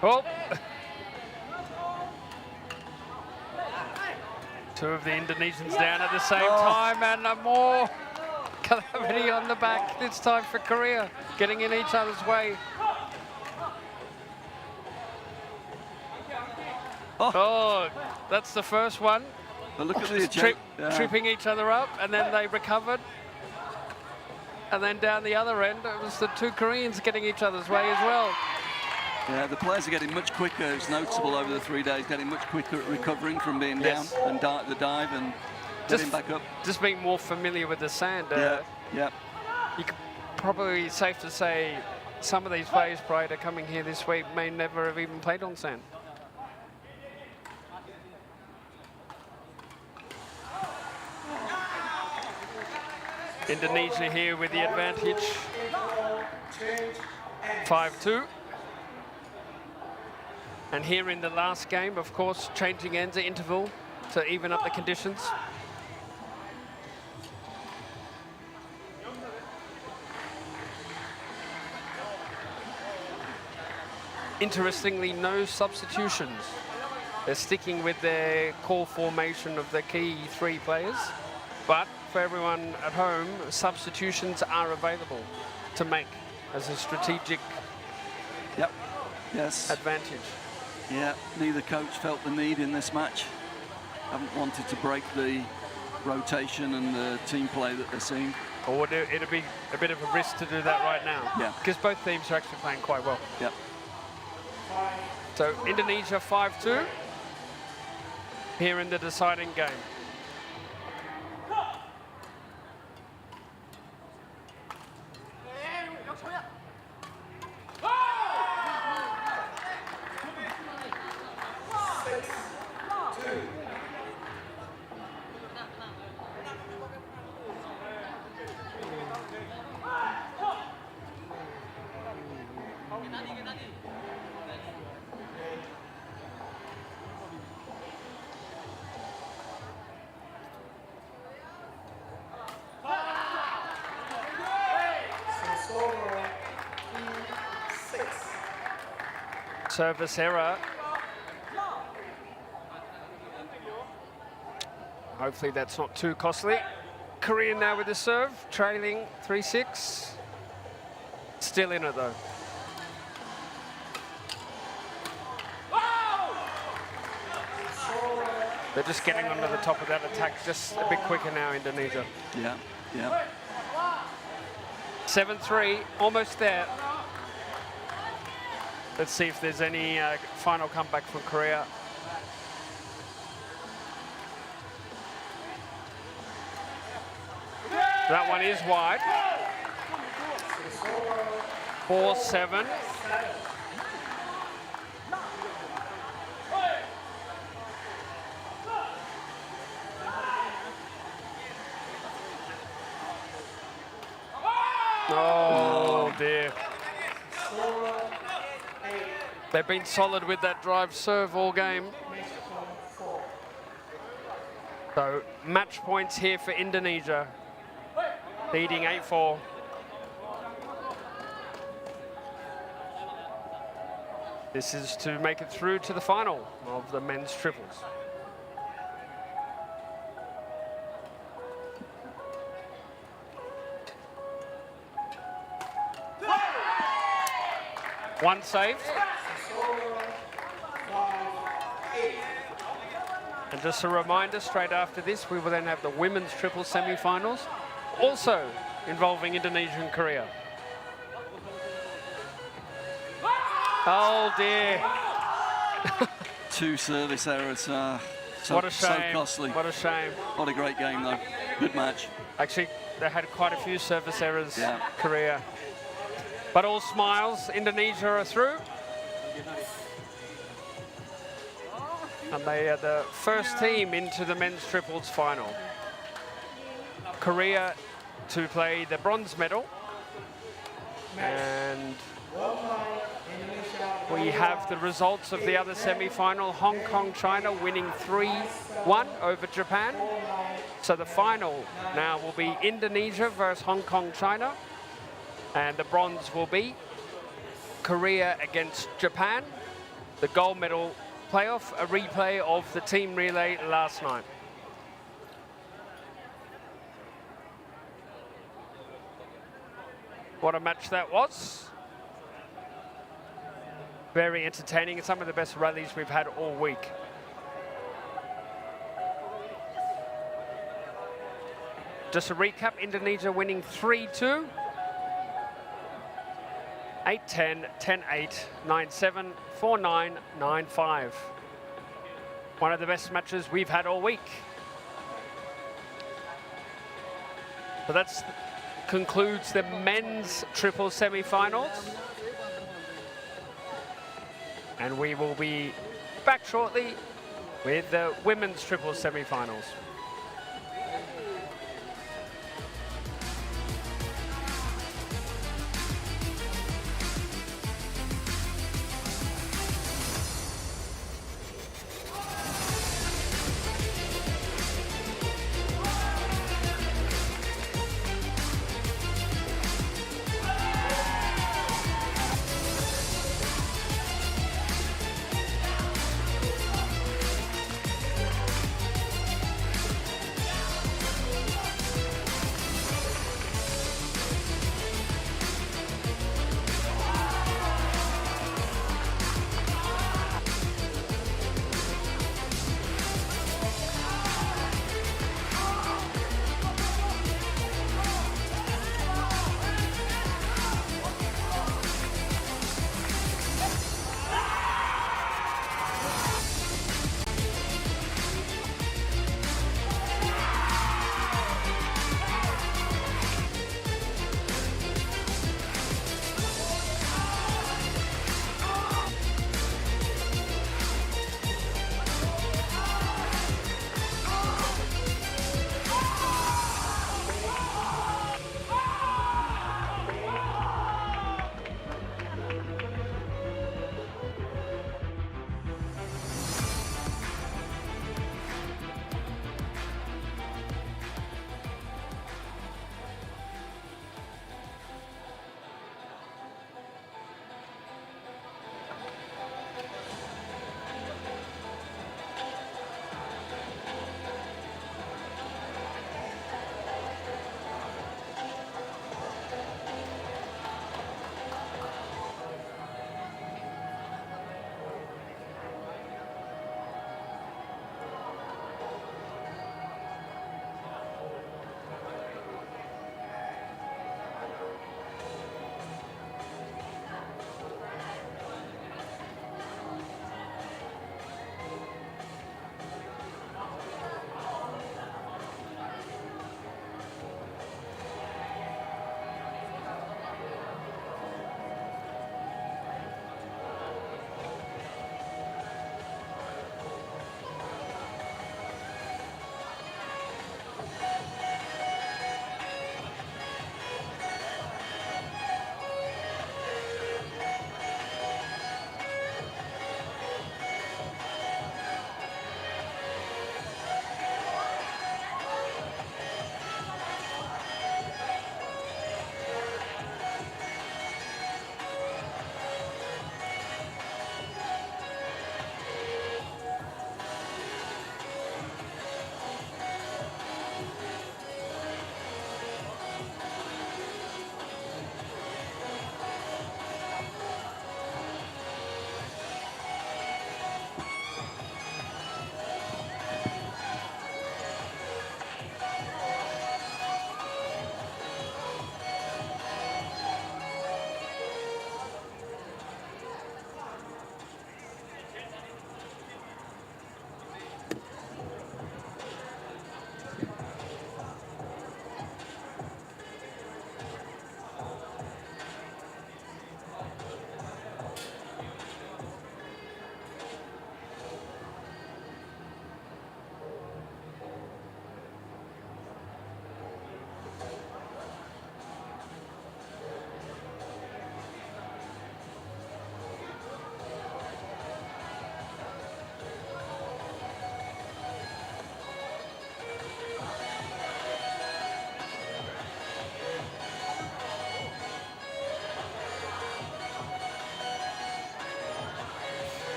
Oh. 2 of the Indonesians down at the same time, and more calamity on the back. This time for Korea, getting in each other's way. Oh, that's the first one. But look at the Tripping each other up, and then they recovered. And then down the other end, it was the 2 Koreans getting each other's way as well. Yeah, the players are getting much quicker. It's noticeable over the 3 days, getting much quicker at recovering from being down and the dive and getting back up. Just being more familiar with the sand. Yeah. You could probably safe to say some of these players prior to coming here this week may never have even played on sand. Indonesia here with the advantage. 5-2. And here in the last game, of course, changing ends at interval to even up the conditions. Interestingly, no substitutions They're sticking with their core formation of the key 3 players. But for everyone at home, substitutions are available to make as a strategic advantage. Yeah, neither coach felt the need in this match. Haven't wanted to break the rotation and the team play that they're seeing. Or it'd be a bit of a risk to do that right now. Yeah. Because both teams are actually playing quite well. Yep. So Indonesia 5-2 here in the deciding game. Service error. Hopefully that's not too costly. Korea now with the serve, trailing 3-6. Still in it though. They're just getting onto the top of that attack just a bit quicker now, Indonesia. Yeah, yeah. 7-3, almost there. Let's see if there's any final comeback from Korea. That one is wide. 4-7. Oh dear. They've been solid with that drive serve all game. So match points here for Indonesia, leading 8-4. This is to make it through to the final of the men's triples. One saved. And just a reminder, straight after this, we will then have the women's triple semi-finals, also involving Indonesia and Korea. Oh dear. 2 service errors. So What a shame. So costly. What a shame. What a great game though. Good match. Actually, they had quite a few service errors, Yeah. Korea. But all smiles, Indonesia are through. And they are the first team into the men's triples final. Korea to play the bronze medal. And we have the results of the other semi-final. Hong Kong, China winning 3-1 over Japan. So the final now will be Indonesia versus Hong Kong, China. And the bronze will be Korea against Japan. The gold medal playoff, a replay of the team relay last night. What a match that was. Very entertaining and some of the best rallies we've had all week. Just a recap, Indonesia winning 3-2. 8-10, 10-8, 9-7, 4-9, 9-5. One of the best matches we've had all week. So that concludes the men's triple semi-finals. And we will be back shortly with the women's triple semi-finals.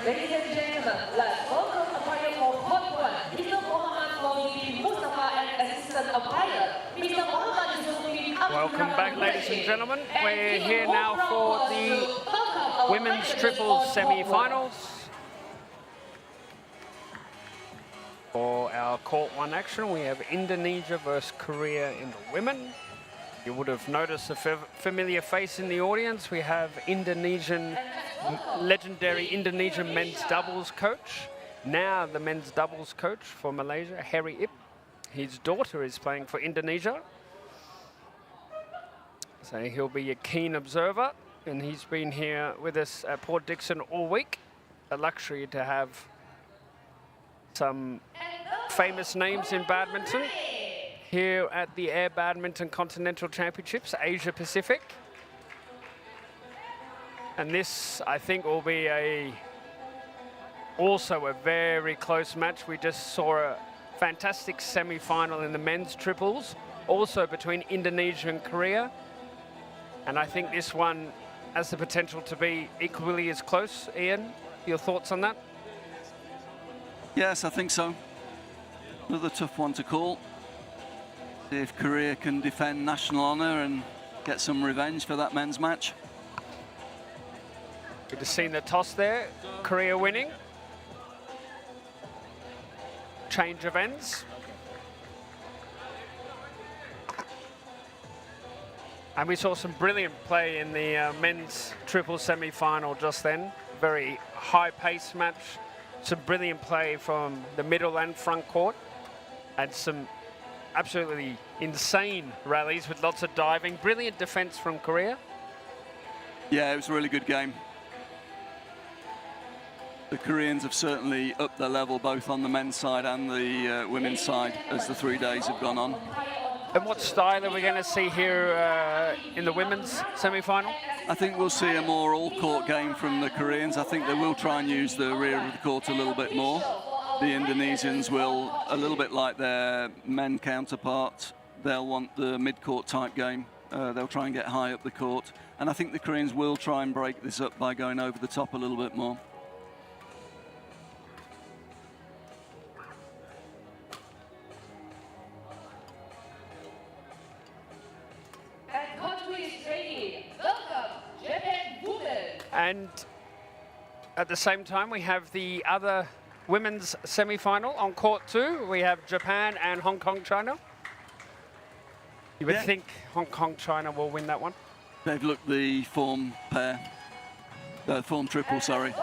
Ladies and gentlemen, let's welcome umpire for Court 1, Mr. Mohammed Maulidi Mustafa and assistant umpire, Mr. Mohammed Zulfi. Welcome back, ladies and gentlemen. We're here now for the women's triples semi-finals. For our Court 1 action, we have Indonesia versus Korea in the women. You would have noticed a familiar face in the audience. We have legendary Indonesian men's doubles coach, now the men's doubles coach for Malaysia, Harry Ip. His daughter is playing for Indonesia. So he'll be a keen observer, and he's been here with us at Port Dickson all week. A luxury to have some famous names in badminton here at the Air Badminton Continental Championships, Asia Pacific. And this, I think, will be also a very close match. We just saw a fantastic semi-final in the men's triples, also between Indonesia and Korea. And I think this one has the potential to be equally as close. Ian, your thoughts on that? Yes, I think so. Another tough one to call. See if Korea can defend national honour and get some revenge for that men's match. We've just seen the toss there, Korea winning. Change of ends. And we saw some brilliant play in the men's triple semi-final just then. Very high-paced match. Some brilliant play from the middle and front court. And some absolutely insane rallies with lots of diving. Brilliant defense from Korea. Yeah, it was a really good game. The Koreans have certainly upped their level both on the men's side and the women's side as the 3 days have gone on. And what style are we going to see here in the women's semi-final? I think we'll see a more all-court game from the Koreans. I think they will try and use the rear of the court a little bit more. The Indonesians will, a little bit like their men counterparts, they'll want the mid-court type game. They'll try and get high up the court. And I think the Koreans will try and break this up by going over the top a little bit more. And at the same time, we have the other women's semi-final on court 2. We have Japan and Hong Kong, China. You would think Hong Kong, China will win that one. They've looked the form pair, the form triple, sorry.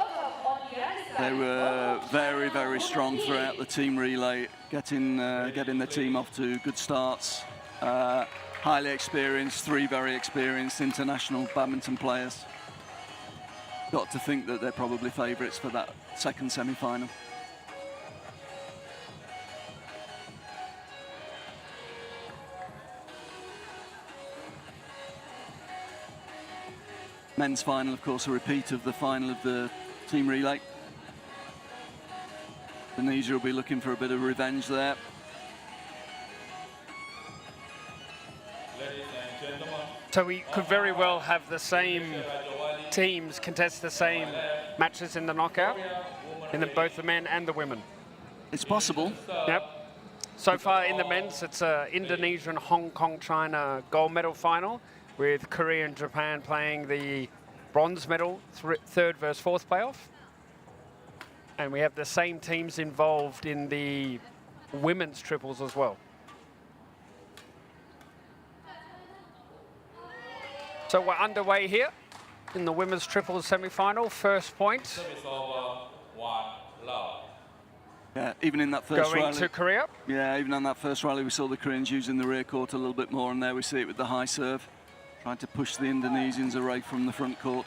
They were very, very strong throughout the team relay, getting the team off to good starts. Highly experienced, 3 very experienced international badminton players. Got to think that they're probably favourites for that second semi-final. Men's final, of course, a repeat of the final of the team relay. Indonesia will be looking for a bit of revenge there. So we could very well have the same teams contest the same matches in the knockout, in both the men and the women. It's possible. Yep. So far in the men's, it's Indonesia and Hong Kong, China gold medal final, with Korea and Japan playing the bronze medal, 3rd versus 4th playoff. And we have the same teams involved in the women's triples as well. So we're underway here in the women's triples semi-final. First point. Yeah, even in that first going rally. to Korea. Yeah, even on that first rally, we saw the Koreans using the rear court a little bit more, and there we see it with the high serve, trying to push the Indonesians away from the front court.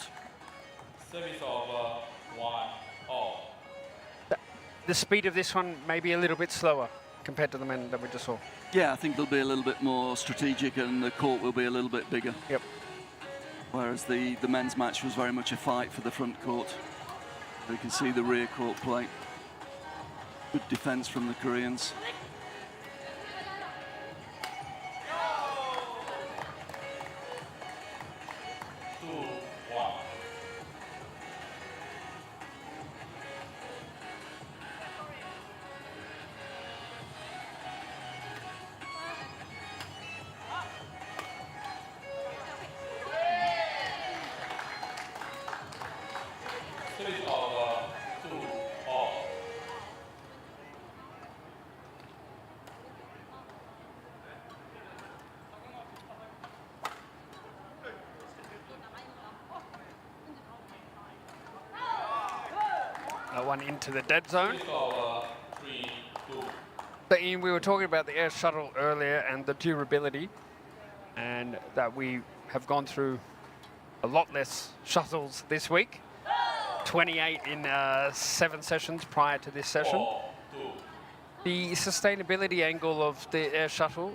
The speed of this one may be a little bit slower compared to the men that we just saw. Yeah, I think they'll be a little bit more strategic, and the court will be a little bit bigger. Yep. Whereas the men's match was very much a fight for the front court. You can see the rear court play. Good defense from the Koreans. That one into the dead zone. So Ian, we were talking about the air shuttle earlier and the durability, and that we have gone through a lot less shuttles this week. 28 in 7 sessions prior to this session. The sustainability angle of the air shuttle,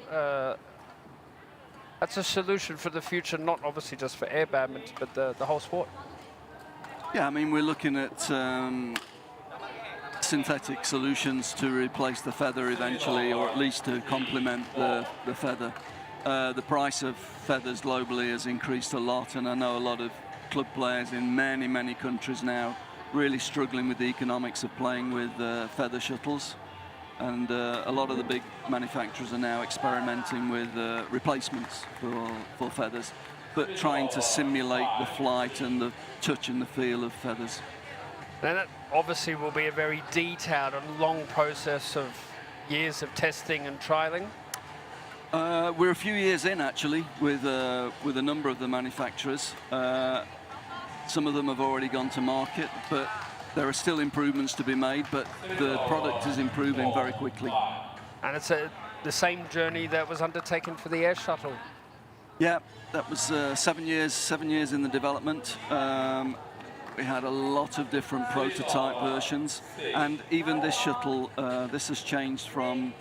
that's a solution for the future, not obviously just for air badminton, but the whole sport. Yeah, I mean, we're looking at synthetic solutions to replace the feather eventually, or at least to complement the feather. The price of feathers globally has increased a lot, and I know a lot of club players in many, many countries now really struggling with the economics of playing with feather shuttles. And a lot of the big manufacturers are now experimenting with replacements for feathers, but trying to simulate the flight and the touch and the feel of feathers. Now that obviously will be a very detailed and long process of years of testing and trialing. We're a few years in actually with a number of the manufacturers. Some of them have already gone to market, but there are still improvements to be made, but the product is improving very quickly. And it's the same journey that was undertaken for the air shuttle. Yeah, that was 7 years in the development. We had a lot of different prototype versions, and even this shuttle, this has changed from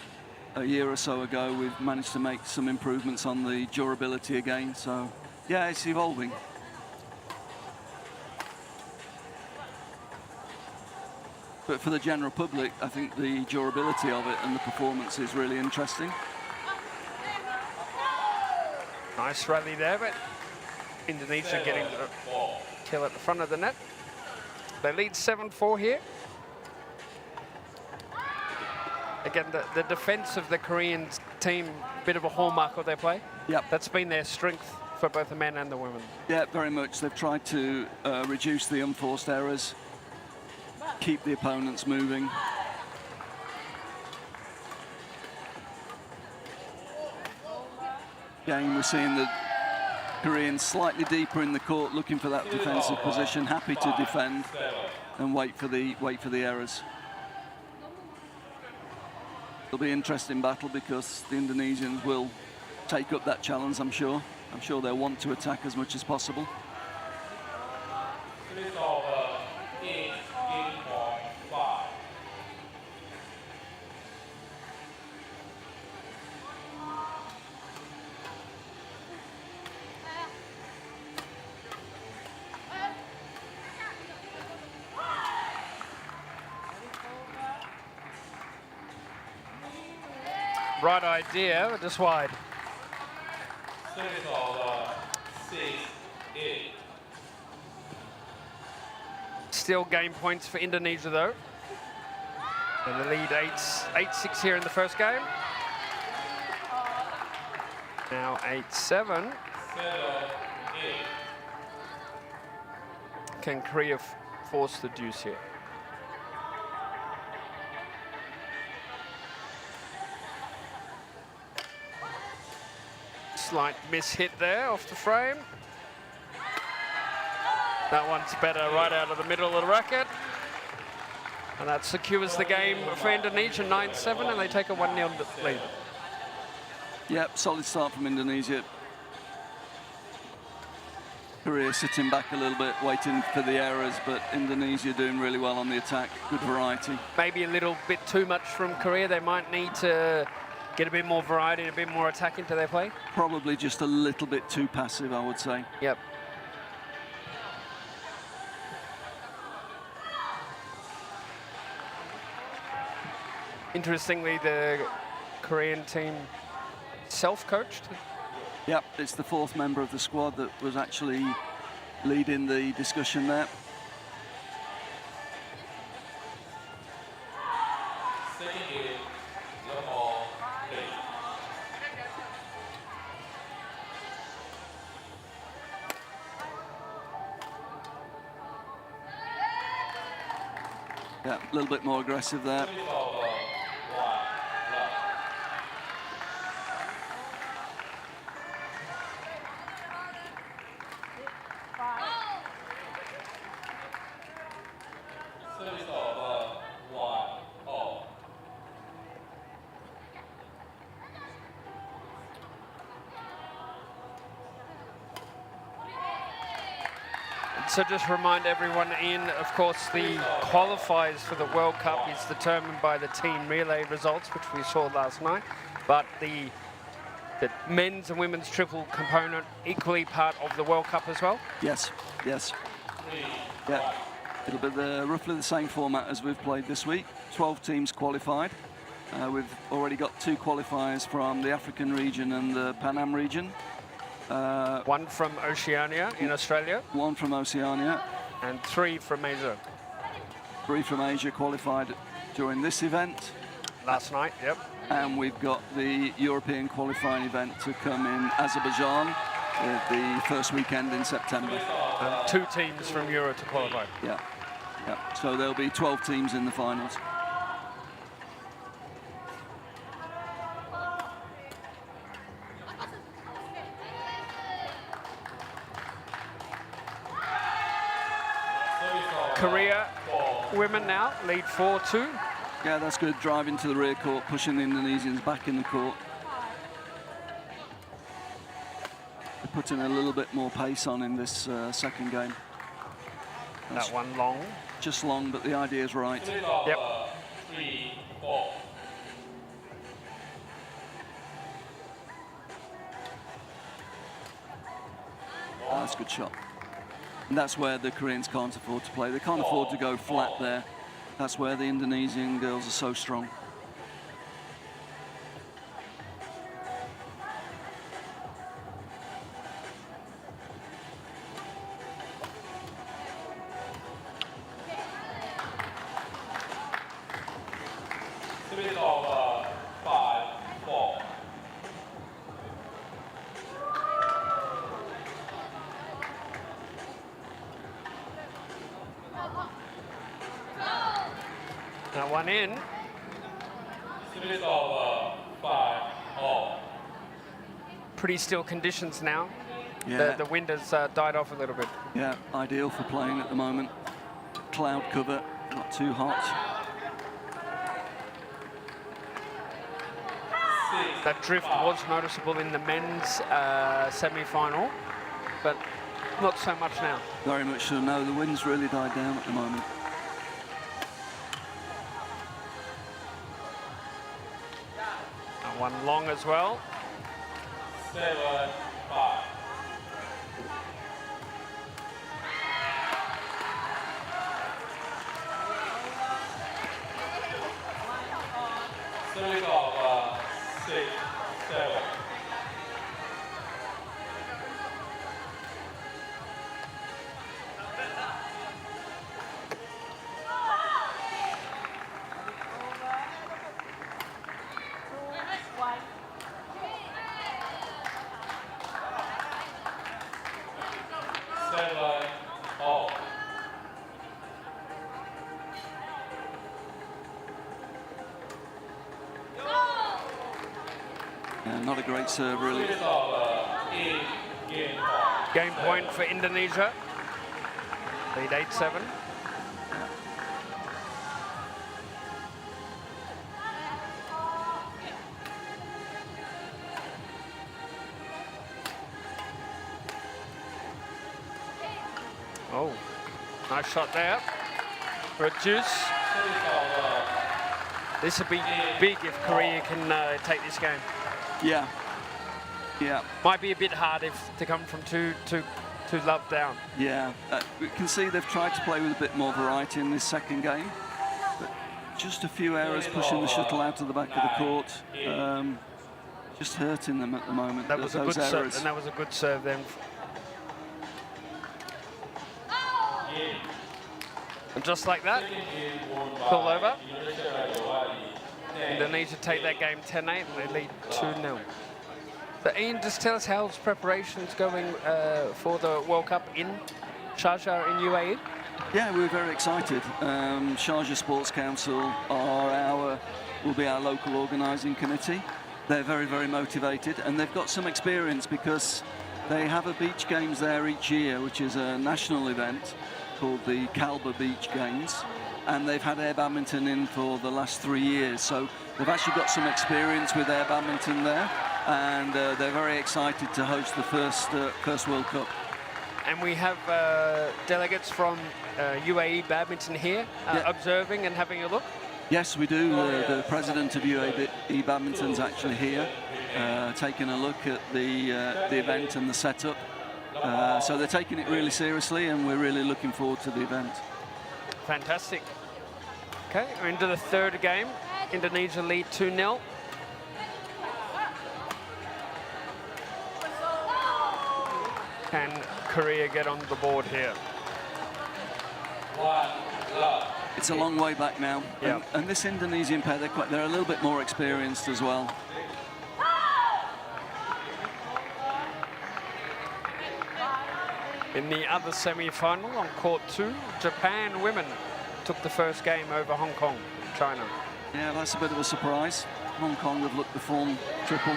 a year or so ago. We've managed to make some improvements on the durability again, so yeah, it's evolving. But for the general public, I think the durability of it and the performance is really interesting. Nice rally there, but Indonesia getting the kill at the front of the net. They lead 7-4 here. Again, the defense of the Korean team, bit of a hallmark of their play. Yep. That's been their strength for both the men and the women. Yeah, very much. They've tried to reduce the unforced errors, keep the opponents moving. Again, we're seeing the Koreans slightly deeper in the court, looking for that defensive position, happy to defend and wait for the errors. It'll be an interesting battle because the Indonesians will take up that challenge, I'm sure. I'm sure they'll want to attack as much as possible. Right idea, but just wide. Still game points for Indonesia though. And the lead 8-6 here in the first game. Now 8-7. Can Korea force the deuce here? Slight miss hit there off the frame. That one's better right out of the middle of the racket. And that secures the game for Indonesia, 9-7, and they take a 1-0 lead. Yep, solid start from Indonesia. Korea sitting back a little bit, waiting for the errors, but Indonesia doing really well on the attack. Good variety. Maybe a little bit too much from Korea. They might need to get a bit more variety, a bit more attack into their play. Probably just a little bit too passive, I would say. Yep. Interestingly, the Korean team self-coached. Yep, it's the 4th member of the squad that was actually leading the discussion there. Yeah, a little bit more aggressive there. So just remind everyone, Ian, of course, the qualifiers for the World Cup is determined by the team relay results, which we saw last night, but the men's and women's triple component equally part of the World Cup as well? Yes, yes. Yeah, it'll be roughly the same format as we've played this week. 12 teams qualified. We've already got 2 qualifiers from the African region and the Pan Am region. One from Oceania in Australia. 1 from Oceania. And 3 from Asia. 3 from Asia qualified during this event. Last night, yep. And we've got the European qualifying event to come in Azerbaijan the first weekend in September. And 2 teams from Euro to qualify. Yeah, yeah. So there'll be 12 teams in the finals. Korea women now lead 4-2. Yeah, that's good. Driving to the rear court, pushing the Indonesians back in the court. They're putting a little bit more pace on in this second game. That one long. Just long, but the idea is right. Yep. 3, 4. That's a good shot. And that's where the Koreans can't afford to play. They can't afford to go flat there. That's where the Indonesian girls are so strong. That one in. 5-all. Pretty still conditions now. Yeah. The wind has died off a little bit. Yeah, ideal for playing at the moment. Cloud cover, not too hot. That drift was noticeable in the men's semi-final, but not so much now. Very much so. No, the wind's really died down at the moment. And one long as well. 7-5. Service of 6, 7. All. Yeah, not a great serve, really. Game point for Indonesia. Lead 8-7. Oh, nice shot there. Reduce. This would be big if Korea can take this game. Yeah. Yeah. Might be a bit hard to come from two love down. Yeah. We can see they've tried to play with a bit more variety in this second game. But just a few errors pushing the shuttle out of the back of the court. Just hurting them at the moment. That was a good serve, and that was a good serve then. And just like that, pull over. Indonesia take that game 10-8 and they lead 2-0. So Ian, just tell us how's preparations going for the World Cup in Sharjah in UAE? Yeah, we're very excited. Sharjah Sports Council will be our local organising committee. They're very, very motivated, and they've got some experience because they have a beach games there each year, which is a national event called the Kalba Beach Games, and they've had air badminton in for the last 3 years, so they've actually got some experience with air badminton there, and they're very excited to host the first World Cup. And we have delegates from UAE Badminton here observing and having a look. Yes, we do. The president of UAE Badminton's actually here, taking a look at the event and the setup. So they're taking it really seriously, and we're really looking forward to the event. Fantastic. Okay, we're into the third game. Indonesia lead 2-0. Can Korea get on the board here? 1 love. It's a long way back now. Yeah. And this Indonesian pair, they're a little bit more experienced as well. In the other semi-final on court 2, Japan women took the first game over Hong Kong, China. Yeah, that's a bit of a surprise. Hong Kong have looked the form triple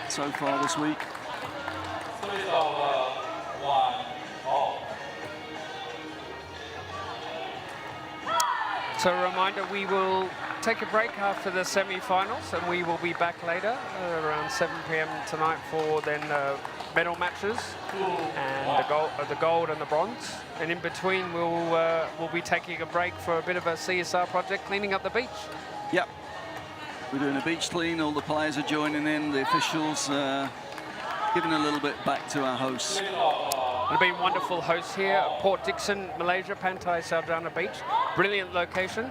so far this week. 3 over 1 all. So a reminder, we will take a break after the semi-finals, and we will be back later around 7 p.m. tonight for then medal matches and the gold and the bronze. And in between, we'll be taking a break for a bit of a CSR project, cleaning up the beach. Yep. We're doing a beach clean. All the players are joining in. The officials giving a little bit back to our hosts. It's been wonderful hosts here at Port Dickson, Malaysia, Pantai Sarjana Beach. Brilliant location.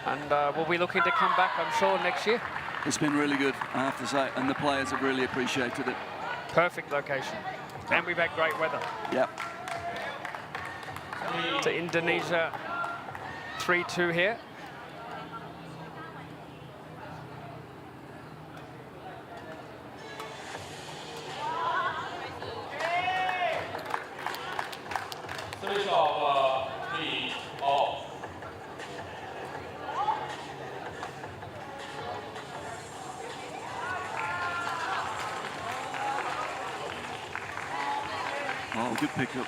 And we'll be looking to come back, I'm sure, next year. It's been really good, I have to say, and the players have really appreciated it. Perfect location. And we've had great weather. Yep. To Indonesia, 3-2 here. Oh, good pickup.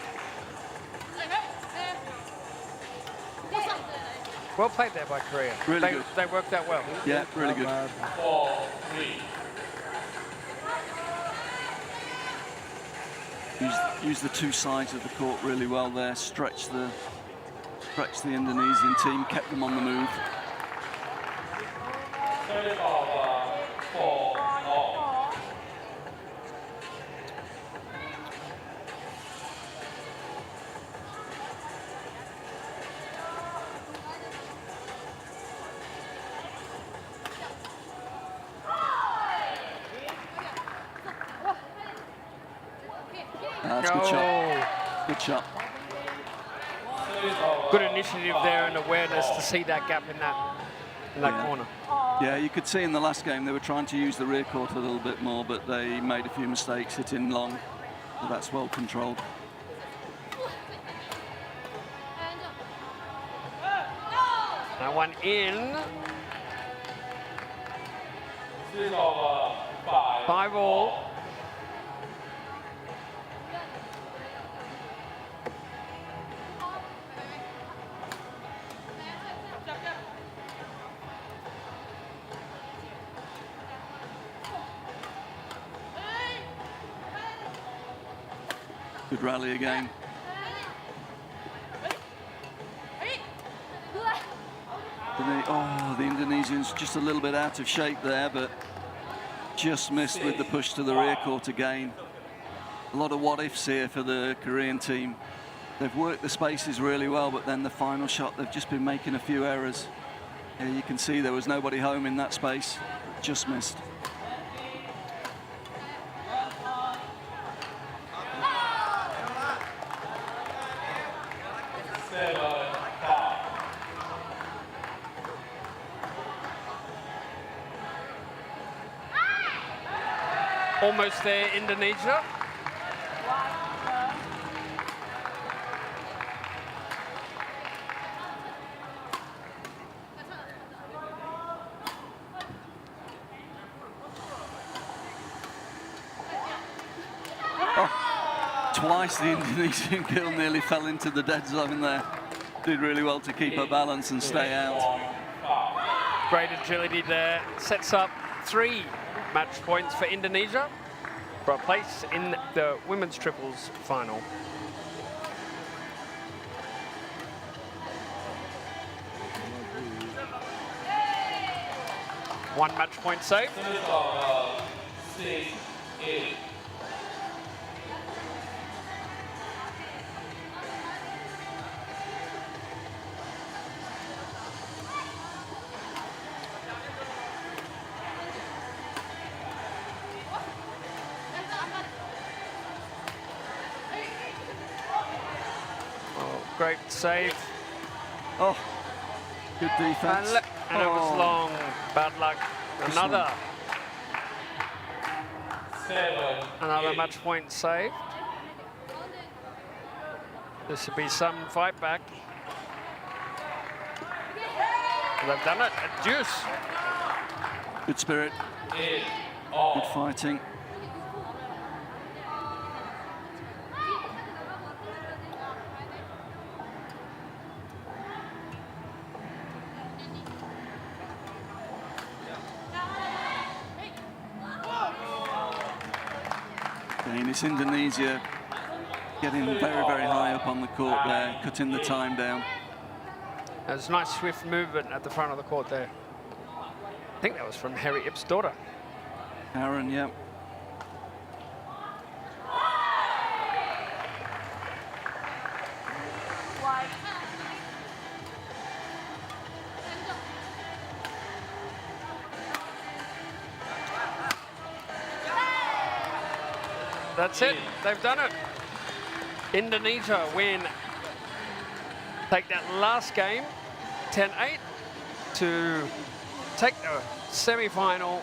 Well played there by Korea. Really good. They worked that well. Yeah, really good. 4-3. Use the two sides of the court really well there. Stretch the Indonesian team, kept them on the move. 3 over 4 all. That's a good shot. Good shot. Good initiative there and awareness to see that gap in that corner. Yeah, you could see in the last game they were trying to use the rear court a little bit more, but they made a few mistakes hitting long. But that's well controlled. That one in. 6 over 5. 5 all. Good rally again. Oh, the Indonesians just a little bit out of shape there, but just missed with the push to the rear court again. A lot of what-ifs here for the Korean team. They've worked the spaces really well, but then the final shot, they've just been making a few errors. Here you can see there was nobody home in that space. Just missed. Almost there, Indonesia. Twice the Indonesian girl nearly fell into the dead zone there. Did really well to keep her balance and stay out. Great agility there. Sets up 3 match points for Indonesia for a place in the women's triples final. 1 match point save. Service of 6-8. Oh, great save. Oh, good defense. And it was long. Bad luck. Another 7-8. match point saved. This would be some fight back. They've done it at deuce. Good spirit, 8-all. good fighting. Again, it's Indonesia getting very, very high up on the court there, cutting the time down. There's nice swift movement at the front of the court there. I think that was from Harry Ip's daughter. Aaron, yeah. That's it. They've done it. Indonesia win. Take that last game, 10-8, to take the semi-final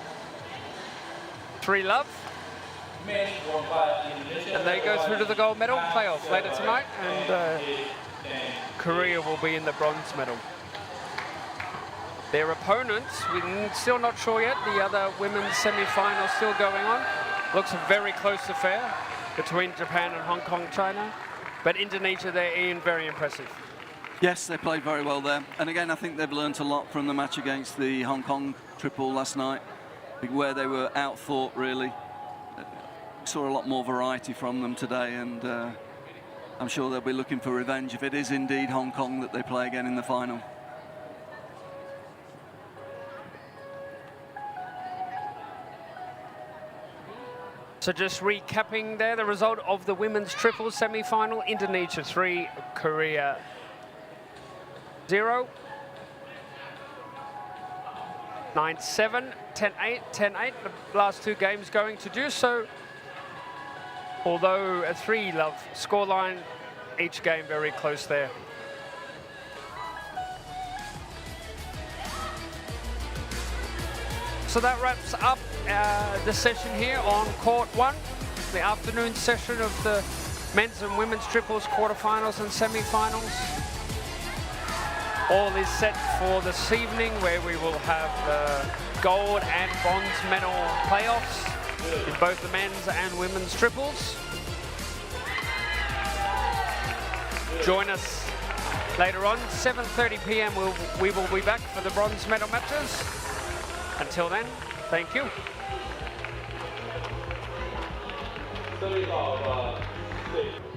3-love. And they go through to the gold medal playoff later tonight, and Korea will be in the bronze medal. Their opponents, we're still not sure yet. The other women's semi-final still going on. Looks a very close affair between Japan and Hong Kong, China. But Indonesia, they're in very impressive. Yes, they played very well there. And again, I think they've learnt a lot from the match against the Hong Kong triple last night, where they were outthought, really. Saw a lot more variety from them today, and I'm sure they'll be looking for revenge if it is indeed Hong Kong that they play again in the final. So just recapping there, the result of the women's triple semi-final: Indonesia 3, Korea 0. 9-7, 10-8, 10-8. The last two games going to do so. Although a 3-love scoreline, each game very close there. So that wraps up the session here on Court 1, the afternoon session of the men's and women's triples quarterfinals and semi-finals. All is set for this evening, where we will have gold and bronze medal playoffs in both the men's and women's triples. Join us later on, 7:30 p.m. We will be back for the bronze medal matches. Until then, thank you. Service of 6.